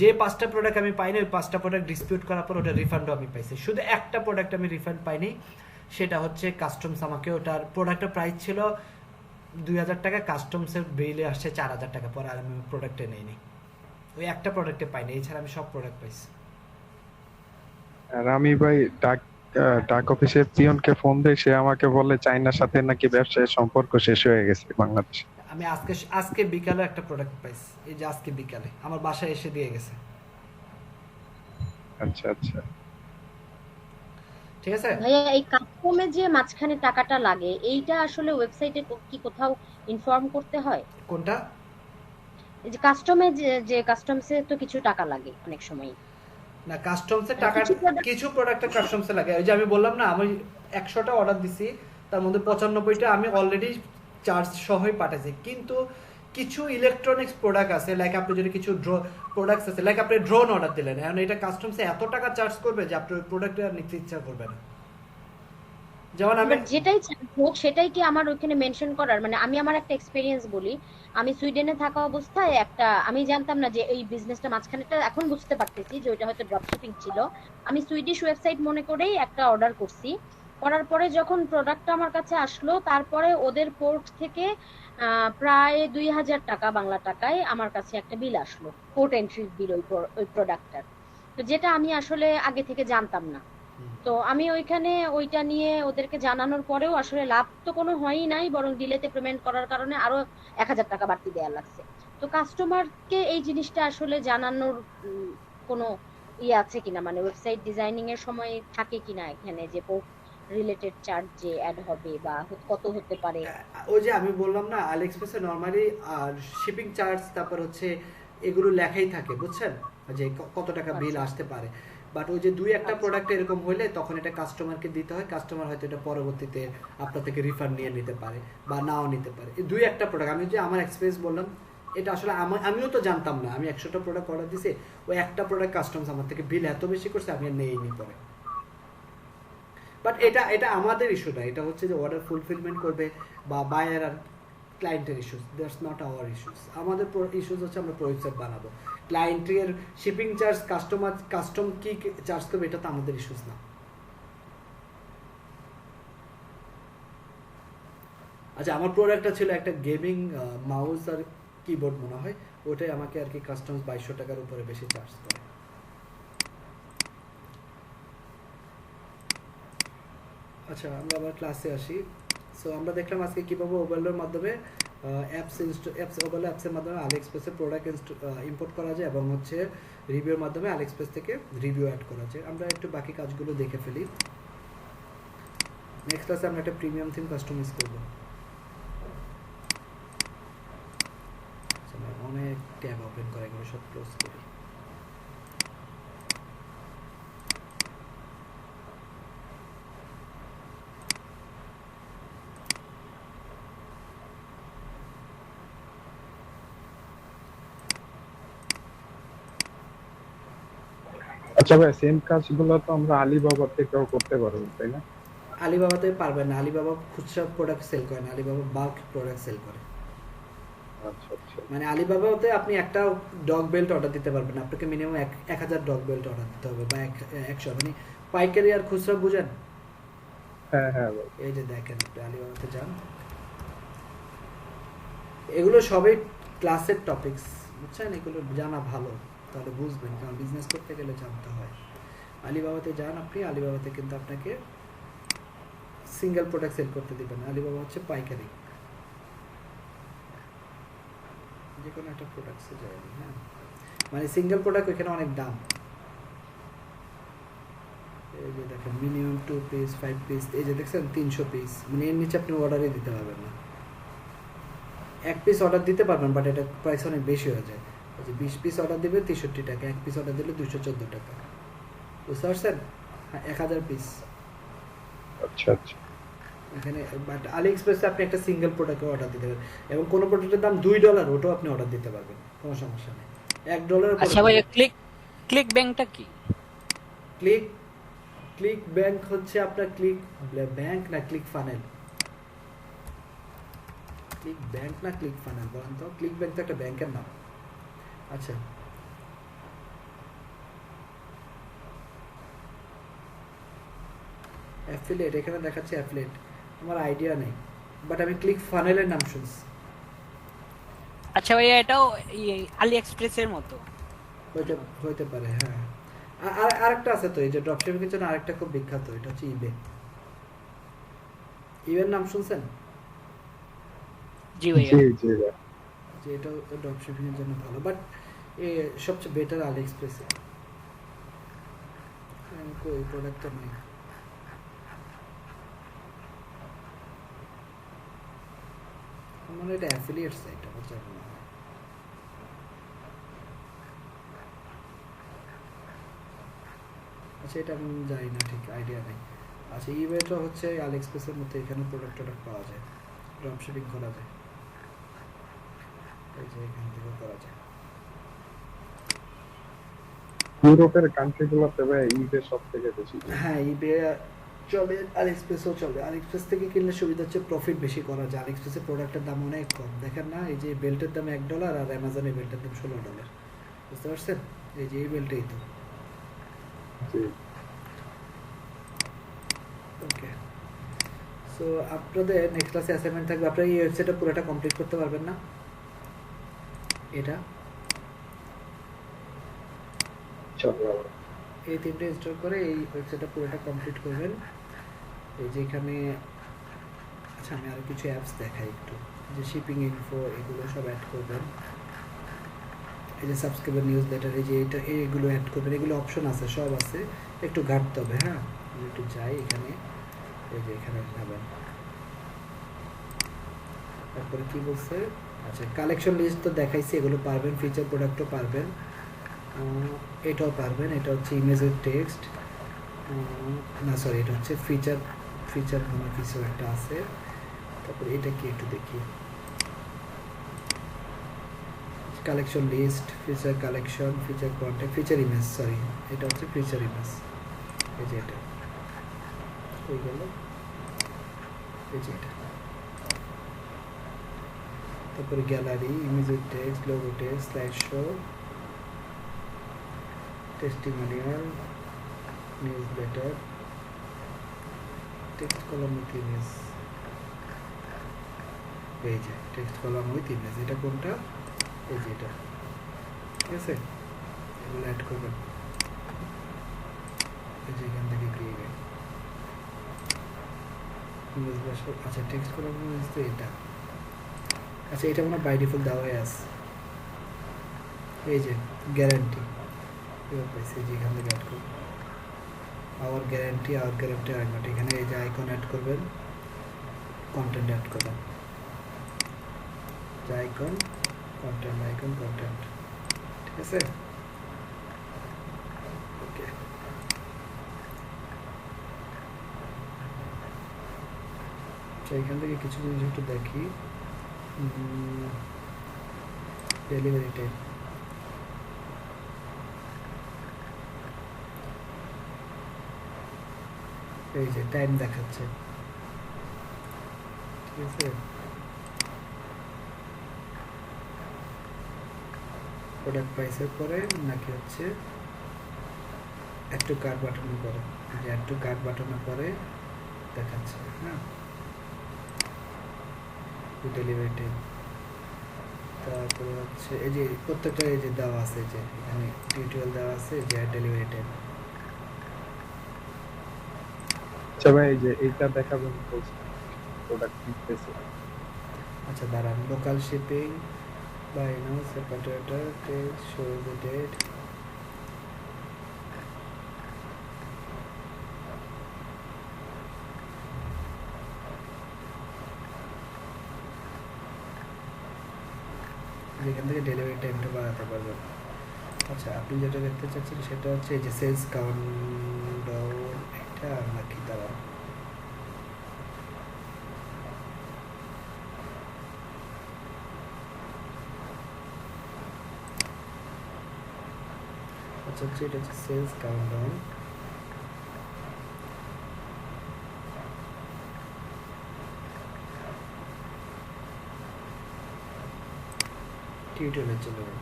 Speaker 1: যে 5টা প্রোডাক্ট আমি পাইনি, ওই 5টা প্রোডাক্ট ডিসপিউট করার পর ওটা রিফান্ডও আমি পাইছি। শুধু একটা প্রোডাক্ট আমি রিফান্ড পাইনি, সেটা হচ্ছে কাস্টমস আমাকে, ওটার প্রোডাক্টের প্রাইস ছিল 2000 টাকা, কাস্টমসের বিলে আসছে 4000 টাকা, পরে আর আমি প্রোডাক্টে নেইনি। ওই একটা প্রোডাক্টে পাইনি, এছাড়া আমি সব প্রোডাক্ট পাইছি।
Speaker 4: আর আমি ভাই ডাক অফিসের পিয়নকে ফোন দেই, সে আমাকে বলে চাইনার সাথে নাকি ব্যবসায়ের সম্পর্ক শেষ হয়ে গেছে বাংলাদেশে।
Speaker 1: আমি আজকে বিকালে একটা প্রোডাক্ট পাইছি, এই যে আজকে বিকালে আমার বাসায় এসে দিয়ে গেছে।
Speaker 4: আচ্ছা আচ্ছা,
Speaker 1: ঠিক আছে
Speaker 5: ভাইয়া, এই কাস্টমে যে মাঝখানে টাকাটা লাগে, এইটা আসলে ওয়েবসাইটে কি কোথাও ইনফর্ম করতে হয়?
Speaker 1: কোনটা?
Speaker 5: এই যে কাস্টমে যে কাস্টমসে তো কিছু টাকা লাগে অনেক সময়।
Speaker 1: না, কাস্টমসের টাকা কিছু প্রোডাক্টের কাস্টমসে লাগে। ওই যে আমি বললাম না, আমি 100টা অর্ডার দিছি, তার মধ্যে 95টা আমি অলরেডি চার্জ সহই পাঠাইছি। কিন্তু কিছু ইলেকট্রনিক্স প্রোডাক্ট আছে, লাইক আপনি যদি কিছু প্রোডাক্টস আছে, লাইক আপনি ড্রোন অর্ডার দিলেন, এখন এটা কাস্টমসে এত টাকা চার্জ করবে যে আপনি ওই প্রোডাক্টটা নিতে ইচ্ছা করবে না। যেমন আমি
Speaker 5: যেটাই হোক সেটাই কি আমার ওখানে মেনশন করার? মানে আমি আমার একটা এক্সপেরিয়েন্স বলি। আমি সুইডেনে থাকা অবস্থায় আমি জানতাম না যে এই বিজনেসটা মাঝখানেটা, এখন বুঝতে পারতেছি যে ওইটা হয়তো ড্রপ শিপিং ছিল। আমি সুইডিশ ওয়েবসাইট মনে করেই একটা অর্ডার করছি। করার পরে যখন প্রোডাক্টটা আমার কাছে আসলো, তারপরে ওদের পোর্ট থেকে প্রায় 2000 টাকা বাংলা টাকায় আমার কাছে একটা বিল আসলো, পোর্ট এন্ট্রি বিল ওই প্রোডাক্টটার। তো যেটা আমি আসলে আগে থেকে জানতাম না। তো আমি ওইখানে ওইটা নিয়ে ওদেরকে জানানোর পরেও আসলে লাভ তো কোনো হয়ই নাই, বরং ডিলেতে পেমেন্ট করার কারণে আরো 1000 টাকা বাড়তি দেওয়া লাগছে। তো কাস্টমারকে এই জিনিসটা আসলে জানানোর কোনো আছে কিনা, মানে ওয়েবসাইট ডিজাইনিং এর সময় থাকে কিনা এখানে যে পোর্ট রিলেটেড চার্জ যে অ্যাড হবে বা কত হতে পারে?
Speaker 1: ওই যে আমি বললাম না, আলিএক্সপ্রেসে নরমালি শিপিং চার্জ, তারপর হচ্ছে এগুলো লেখাই থাকে, বুঝছেন, যে কত টাকা বিল আসতে পারে। বাট ওই যে 2-1টা প্রোডাক্ট এরকম হলে তখন এটা কাস্টমারকে দিতে হয়, কাস্টমার হয়তো এটা পরবর্তীতে আপনার থেকে রিফান্ড নিয়ে নিতে পারে বা নাও নিতে পারে। এই 2-1টা প্রোডাক্ট, আমি যে আমার এক্সপিরিয়েন্স বললাম, এটা আসলে আমিও তো জানতাম না। আমি 100টা প্রোডাক্ট অর্ডার দিছি, ওই একটা প্রোডাক্ট কাস্টমার আমার থেকে বিল এত বেশি করছে আমি আর নেইনি পরে। বাট এটা আমাদের ইস্যু না, এটা হচ্ছে যে অর্ডার ফুলফিলমেন্ট করবে বা বায়ার আর ক্লায়েন্টের issues, that's not our issues. আমাদের ইস্যুস হচ্ছে আমরা ওয়েবসাইট বানাবো, ক্লায়েন্টের শিপিং চার্জ, কাস্টম কি চার্জ করবে, এটা তো আমাদের ইস্যুস না। আচ্ছা, আমার প্রোডাক্টটা ছিল একটা গেমিং মাউস আর কিবোর্ড মনে হয়, ওটাই আমাকে আর কি কাস্টমস 2200 টাকার উপরে বেশি চার্জ করে। আচ্ছা, আমরা আবার ক্লাসে আসি। সো আমরা দেখলাম আজকে কিভাবে ওভারলোর মাধ্যমে অ্যাপসের মাধ্যমে আলিএক্সপ্রেসের প্রোডাক্ট ইম্পোর্ট করা যায় এবং হচ্ছে রিভিউর মাধ্যমে আলিএক্সপ্রেস থেকে রিভিউ অ্যাড করা যায়। আমরা একটু বাকি কাজগুলো দেখে ফেলি। নেক্সট ক্লাসে আমরা একটা প্রিমিয়াম থিম কাস্টমাইজ করবো। অনেক ট্যাব ওপেন করে, এগুলো সব ক্লোজ করি।
Speaker 4: আচ্ছা ভাই, সেম কাজগুলো তো আমরা আলিবাবা থেকেও করতে পারবো, তাই না?
Speaker 1: আলিবাবাতে পারবেন না, আলিবাবা খুচরা প্রোডাক্ট সেল করে না, আলিবাবা বাল্ক প্রোডাক্ট সেল করে।
Speaker 4: আচ্ছা আচ্ছা,
Speaker 1: মানে আলিবাবাতে আপনি একটা ডগ বেল্ট অর্ডার দিতে পারবেন, আপনাকে মিনিমাম 1000 ডগ বেল্ট অর্ডার দিতে হবে বা 100, মানে পাইকারি আর খুচরা বুঝেন।
Speaker 4: হ্যাঁ হ্যাঁ ভাই।
Speaker 1: এই যে দেখেন, আপনি আলিবাবাতে যান, এগুলো সবই ক্লাসের টপিকস, বুঝছেন, এগুলো জানা ভালো, তাহলে বুঝবেন, কারণ বিজনেস করতে গেলে জানতে হয়। আলিবাবাতে যান আপনি, আলিবাবাতে কিন্তু আপনাকে সিঙ্গেল প্রোডাক্ট সেল করতে দিবেন, আলিবাবা হচ্ছে পাইকারি। যে কোনো একটা প্রোডাক্টসে যায় হ্যাঁ, মানে সিঙ্গেল প্রোডাক্ট এখানে অনেক দাম। এই যে দেখেন মিনিমাম 2 পিস 5 পিস, এই যে দেখছেন 300 পিস, মানে এর নিচে আপনি অর্ডারই দিতে পারবেন না। এক পিস অর্ডার দিতে পারবেন, বাট এটা প্রাইস অনেক বেশি হয়ে যায়। এই যে 20 পিস অর্ডার দিবে 63 টাকা, এক পিস অর্ডার দিলে 214 টাকা, বুঝতে পারছেন? হ্যাঁ 1000 পিস
Speaker 4: আচ্ছা আচ্ছা।
Speaker 1: এখানে। বাট আলি এক্সপ্রেসে আপনি একটা সিঙ্গেল প্রোডাক্টে অর্ডার দিতে পারবেন, এবং কোনো প্রোডাক্টের দাম $2, ওটাও আপনি অর্ডার দিতে পারবেন, কোনো সমস্যা নেই। $1
Speaker 7: আচ্ছা ভাই, ক্লিক ব্যাংকটা কি?
Speaker 1: ক্লিক ব্যাংক হচ্ছে আপনার ক্লিক ব্যাংক না ক্লিক ফানেল? ক্লিক ব্যাংক না ক্লিক ফানেল বলেন তো? ক্লিক ব্যাংক তো একটা ব্যাংকের নাম। আচ্ছা অ্যাফিলিয়েট এখানে দেখাচ্ছে অ্যাফিলিয়েট, আমার আইডিয়া নেই, বাট আমি ক্লিক ফানেলের নাম শুনছি।
Speaker 7: আচ্ছা ভাই, এটাও আলি এক্সপ্রেসের মতো
Speaker 1: হইতে পারে হ্যাঁ। আর আরেকটা আছে তো, এই যে ড্রপশিপিং এর জন্য আরেকটা খুব বিখ্যাত, এটা হচ্ছে ইবে। ইবের নাম শুনছেন?
Speaker 7: জি ভাই।
Speaker 4: জি জি ভাই।
Speaker 1: যে এটা ড্রপশিপিং এর জন্য ভালো, বাট সবচেয়ে বেটার আলি এক্সপ্রেসে। কই প্রোডাক্টটা নাই, মানে এটা অ্যাফিলিয়েট সাইট, আমার জানা না। আচ্ছা এটা আমি জানি না, ঠিক আইডিয়া নেই। আচ্ছা ইবেটা হচ্ছে আলি এক্সপ্রেসের মতো, এখানে প্রোডাক্ট পাওয়া যায়, ড্রপ শিপিং করা যায়, এই যে এখান থেকে করা যায়।
Speaker 4: ইউরোপের কান্ট্রিগুলোতে ভাই ইবে সবথেকে বেশি।
Speaker 1: হ্যাঁ ইবে চলে, আলি এক্সপ্রেসও চলে। আলি এক্সপ্রেস থেকে কিনলে সুবিধা হচ্ছে প্রফিট বেশি করা যায়। আলি এক্সপ্রেসের প্রোডাক্টের দাম অনেক কম, দেখেন না এই যে বেল্টের দাম $1 আর অ্যামাজনে বেল্টের দাম $16, বুঝতে পারছেন? এই যে এই বেল্টেই তো।
Speaker 4: জি।
Speaker 1: ওকে, সো আপনাদের নেক্সট ক্লাসে অ্যাসাইনমেন্ট থাকবে, আপনারা এই ওয়েবসাইটটা পুরোটা কমপ্লিট করতে পারবেন না? এটা এই তিনটে ইনস্টল করে এই ওয়েবসাইটটা পুরোটা কমপ্লিট করবেন। এই যে এখানে আচ্ছা আমি আরো কিছু অ্যাপস দেখাই একটু, যে শিপিং ইনফো এগুলো সব অ্যাড করবেন। এই যে সাবস্ক্রাইবার নিউজ লেটার, এই যে এটা এইগুলো অ্যাড করবেন, এগুলো অপশন আছে, সব আছে, একটু ঘাটতে হবে। হ্যাঁ একটু যাই এখানে, এই যে এখানে যাবেন, তারপরে কি বলছে, আচ্ছা কালেকশন লিস্ট তো দেখাইছি, এগুলো পারবেন, ফিচার প্রোডাক্টও পারবেন, এটাও পারবেন। এটা হচ্ছে ইমেজের টেক্সট, না সরি এটা হচ্ছে ফিচার কোনো কিছু একটা আছে। তারপরে এটা কি একটু দেখি, collection list, feature collection, feature content, feature image, sorry এটা হচ্ছে ফিচার ইমেজ, এই যে এটা হয়ে গেল, এই যে এটা। তারপরে গ্যালারি, ইমেজের text, logo text, slide show, testimonial, news letter, text column with image, এই যে টেক্সট কলাম উইথ ইমেজ, এটা কোনটা, এই যে এটা, ঠিক আছে? এগুলো অ্যাড করবেন, এই যে এখান থেকে গিয়ে ইমেজ বসো। আচ্ছা টেক্সট কলাম ইমেজ তো এটা, আচ্ছা এটা মনে বাই ডিফল্ট দেওয়া হয়ে আছে। এই যে গ্যারান্টি পাইছি, যে এখান থেকে অ্যাড করবেন আওয়ার গ্যারান্টি আইকন, এখানে এই যে আইকন অ্যাড করবেন, কন্টেন্ট অ্যাড করবেন, যে আইকন কন্টেন্ট, ঠিক আছে? ওকে, আচ্ছা এখান থেকে কিছু জিনিস একটু দেখি। ডেলিভারি টাইম, এই যে টাইম দেখাচ্ছে, ঠিক আছে? প্রোডাক্ট প্রাইসের পরে নাকি হচ্ছে অ্যাড টু কার্ট বাটনের পরে, যে অ্যাড টু কার্ট বাটনের পরে দেখাচ্ছে। হ্যাঁ ডেলিভারি টাইম, তারপরে হচ্ছে এই যে প্রত্যেকটা এই যে দেওয়া আছে, যে এখানে টিউটোরিয়াল দেওয়া আছে, যে ডেলিভারি টাইম।
Speaker 4: আচ্ছা ভাই, এই যে এইটা দেখাবেন বলছেন প্রোডাক্ট নিতেছে।
Speaker 1: আচ্ছা দাঁড়ান, local shipping, By now, separator date show the date. যেখান থেকে ডেলিভারি টাইমটা বাড়াতে পারবেন। আচ্ছা, আপনি যেটা দেখতে চাচ্ছেন সেটা হচ্ছে এই যে সেলস কাউন্টডাউন, এটা নাকি দাঁড়া, আচ্ছা হচ্ছে এটা হচ্ছে সেলস কাউন্টডাউন। টিউটোরিয়ালে চলে যাবেন,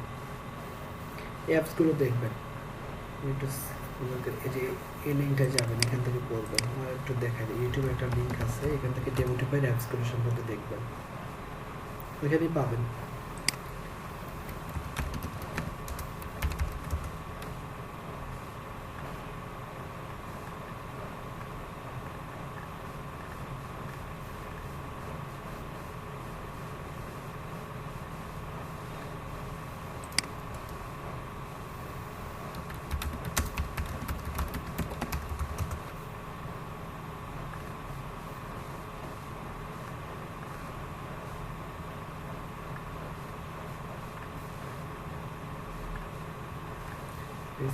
Speaker 1: অ্যাপসগুলো দেখবেন, একটু এই যে এই লিঙ্কটা যাবেন, এখান থেকে পড়বেন। আমার একটু দেখা যায় ইউটিউবে একটা লিঙ্ক আছে, এখান থেকে ডেমোটিফাইড অ্যাপসগুলো সম্পর্কে দেখবেন, ওইখানেই পাবেন।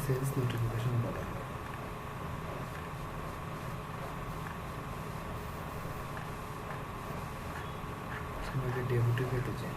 Speaker 1: সেলস নোটিফিকেশন বলা হয়। আমাকে ডেমোটিফাইডে যাই।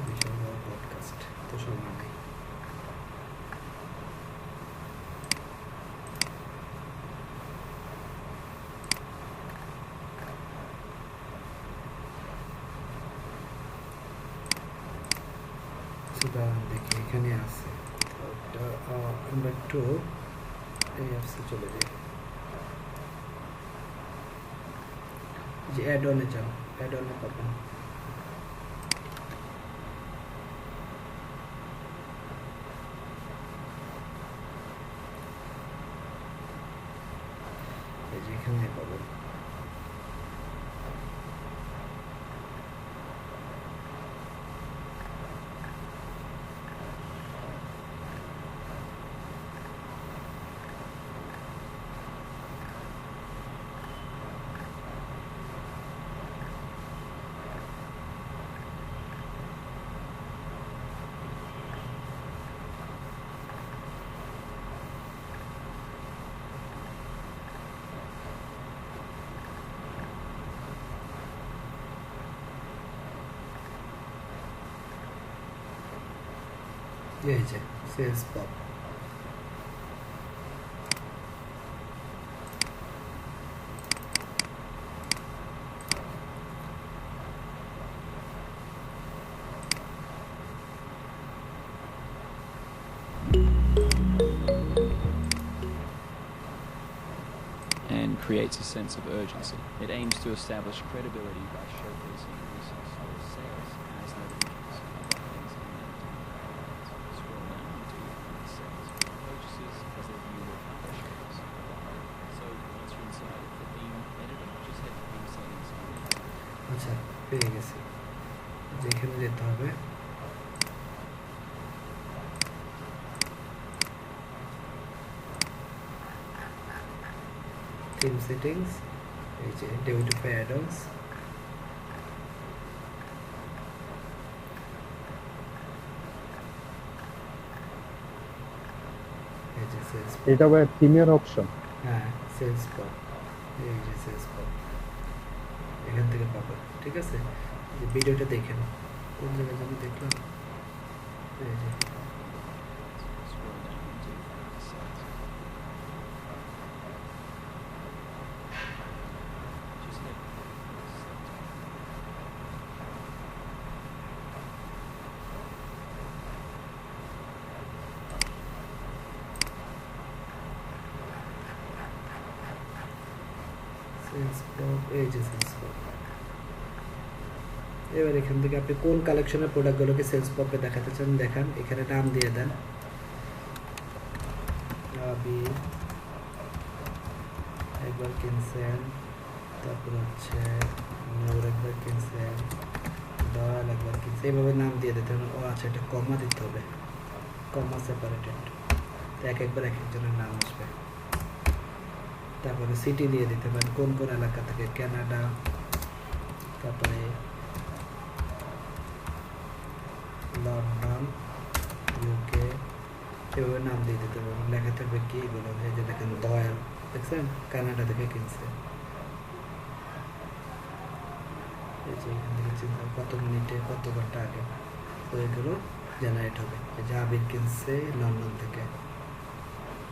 Speaker 1: বিশাল বড় পডকাস্ট, তো সময় নেই। দেখি এখানে আছে, আমরা একটু এই অ্যাপসে চলে যাই, যে অ্যাড অনে যান, অ্যাড অনে পাবেন। এই যে এখানে পাবেন। এই যে sales pop,
Speaker 8: and creates a sense of urgency. It aims to establish credibility by showcasing recent solid sales as evidence of things in that. Scroll down until you find the sales of purchases as they view your publishers. So once you're inside of the theme editor, just head to theme settings.
Speaker 1: আচ্ছা পেয়ে গেছি, যেখানে যেতে হবে theme settings, এই যে ডেমোটিফাই add-ons, এই যে সেলস,
Speaker 4: এটা ভাই থিমের অপশন।
Speaker 1: হ্যাঁ সেলস পপ, এই যে সেলস পপ এখান থেকে পাবেন। ঠিক আছে, যে ভিডিওটা দেখেন, কোন জায়গায় যেন দেখলাম, এই যে
Speaker 8: Scroll down until you find the sales. Just head to the settings.
Speaker 1: Sales prop, এই যে সেলস প্রপ। এবার এখান থেকে আপনি কোন কালেকশনের প্রোডাক্টগুলোকে সেলস প্রপে দেখাতে চান দেখান, এখানে নাম দিয়ে দেন। রাবি একবার কিনছেন, তারপর হচ্ছে নূর একবার কিনছেন, দয়াল একবার কিনছে, এইভাবে নাম দিয়ে দিতে হবে। ও আচ্ছা, এটা কমা দিতে হবে, কমা সেপারেটেড, তো এক একবার এক একজনের নাম আসবে। তারপরে সিটি দিয়ে দিতে পারেন, কোন কোন এলাকা থেকে, কানাডা, তারপরে লন্ডন, ইউকে, এভাবে নাম দিয়ে দিতে পারবেন। লেখা থাকবে কি এগুলো, এই যে দেখেন দয়াল, দেখছেন কানাডা থেকে কিনছে, এই যে এখান থেকে চিন্তা কত মিনিটে কত ঘন্টা আগে, তো এগুলো জেনারেট হবে। এই যে আবির কিনছে লন্ডন থেকে,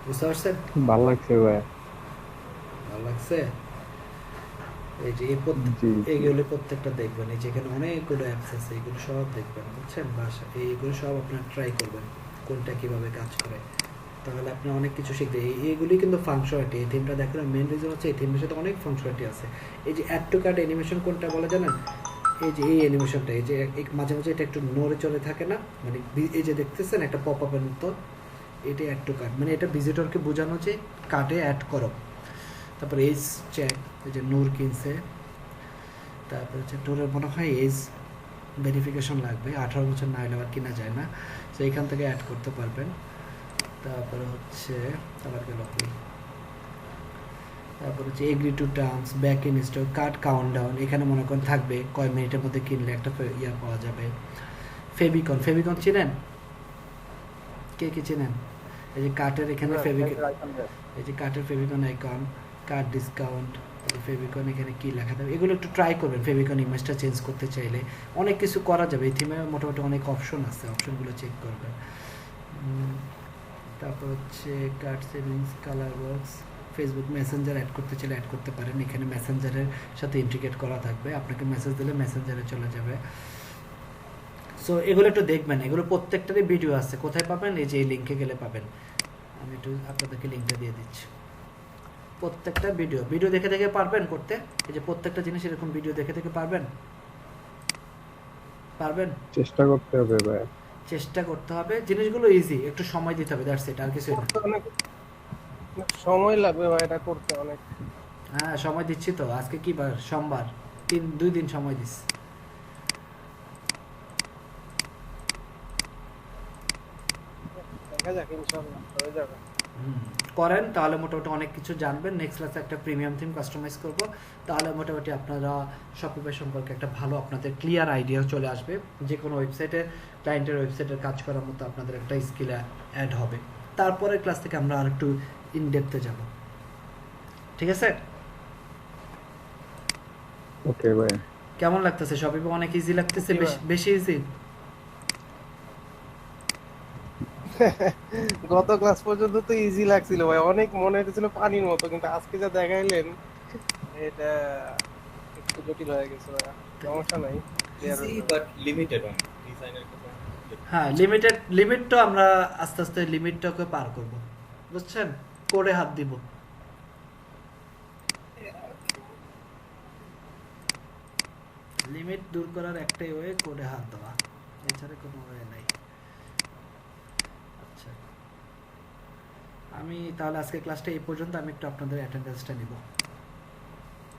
Speaker 1: বুঝতে পারছেন?
Speaker 4: ভালো লাগছে ভাই।
Speaker 1: ভালো লাগছে? এই যে এইগুলো প্রত্যেকটা দেখবেন, এই যে এখানে অনেকগুলো অ্যাপস আছে, এগুলো সব দেখবেন, বুঝছেন? বাসা এইগুলো সব আপনার ট্রাই করবেন কোনটা কিভাবে কাজ করে, তাহলে আপনি অনেক কিছু শিখবে। এইগুলি কিন্তু ফাংশনালিটি, এই থিমটা দেখার মেন রিজন হচ্ছে এই থিমের সাথে অনেক ফাংশনালিটি আছে। এই যে অ্যাড টু কার্ট অ্যানিমেশন কোনটা বলে জানেন? এই যে এই অ্যানিমেশনটা, এই যে মাঝে মাঝে এটা একটু নড়ে চড়ে থাকে না, মানে এই যে দেখতেছেন একটা পপ আপের মতো, এটা অ্যাড টু কার্ট, মানে এটা ভিজিটরকে বোঝানো যে কার্টে অ্যাড করো। তারপর এজ চেক, এই যে নূর কিনছে, তারপর হচ্ছে নূরের মনে হয় এজ ভেরিফিকেশন লাগবে, 18 বছর না হলে আবার কিনা যায় না, তো এখান থেকে অ্যাড করতে পারবেন। তারপরে হচ্ছে আবার গেল কি, তারপর হচ্ছে agree to terms, back in stock, card countdown, এখানে মনে করেন থাকবে কয় মিনিটের মধ্যে কিনলে একটা ইয়া পাওয়া যাবে। ফেভিকন, ফেভিকন চিনেন? কে কে চিনেন? এই যে কার্টের এখানে ফেভিকন, এই যে কার্টের favicon icon, card discount, favicon এখানে কি লেখা থাকবে, এগুলো একটু ট্রাই করবেন। ফেভিকন ইমেজটা চেঞ্জ করতে চাইলে অনেক কিছু করা যাবে, এই থিমে মোটামুটি অনেক অপশন আছে, অপশনগুলো চেক করবেন। তারপর হচ্ছে card savings, colour box, Facebook Messenger add করতে চাইলে অ্যাড করতে পারেন, এখানে মেসেঞ্জারের সাথে ইন্টিগ্রেট করা থাকবে, আপনাকে মেসেজ দিলে মেসেঞ্জারে চলে যাবে। সো এগুলো একটু দেখবেন, এগুলো প্রত্যেকটারই ভিডিও আছে, কোথায় পাবেন? এই যে এই লিঙ্কে গেলে পাবেন, আমি একটু আপনাদেরকে লিঙ্কটা দিয়ে দিচ্ছি। প্রত্যেকটা ভিডিও দেখে দেখে পারবেন করতে, এই যে প্রত্যেকটা জিনিস এরকম ভিডিও দেখে দেখে পারবেন,
Speaker 4: চেষ্টা করতে হবে ভাই,
Speaker 1: চেষ্টা করতে হবে, জিনিসগুলো ইজি, একটু সময় দিতে হবে, দ্যাটস ইট, আর কিছু না।
Speaker 3: অনেক সময় লাগবে ভাই এটা করতে অনেক।
Speaker 1: হ্যাঁ সময় দিচ্ছি তো, আজকে কি বার? সোমবার, 2 দিন সময় দিচ্ছি।
Speaker 3: দেখা যাক ইনশাআল্লাহ হয়ে যাবে।
Speaker 1: করেন তাহলে মোটামুটি অনেক কিছু জানবেন। নেক্সট ক্লাসে একটা প্রিমিয়াম থিম কাস্টমাইজ করব, তাহলে মোটামুটি আপনারা শপিফাই সম্পর্কে একটা ভালো আপনাদের ক্লিয়ার আইডিয়া চলে আসবে, যে কোনো ওয়েবসাইটে ক্লায়েন্টের ওয়েবসাইটের কাজ করার মতো আপনাদের একটা স্কিল অ্যাড হবে। তারপরের ক্লাস থেকে আমরা আর একটু ইন ডেপথে যাব, ঠিক আছে?
Speaker 4: ওকে ভাই।
Speaker 1: কেমন লাগতেছে? শপিফাই অনেক ইজি লাগতেছে? বেশি ইজি?
Speaker 3: গত ক্লাস পর্যন্ত তো ইজি লাগছিল ভাই, অনেক মনে হচ্ছিল পানির মতো, কিন্তু আজকে যা দেখাইলেন এটা একটু জটিল হয়ে গেছে ভাই। সমস্যা নাই, ইজি বাট লিমিটেড অন ডিজাইনের কথা।
Speaker 1: হ্যাঁ লিমিট তো আমরা আস্তে আস্তে লিমিটটাকে পার করব, বুঝছেন? কোডে হাত দিব। লিমিট দূর করার একটাই ওয়ে কোডে হাত দেওয়া, এছাড়া কোনো ওয়ে নাই। আচ্ছা আমি তাহলে আজকে ক্লাসটা এই পর্যন্ত, আমি একটু আপনাদের অ্যাটেন্ডেন্সটা নিব।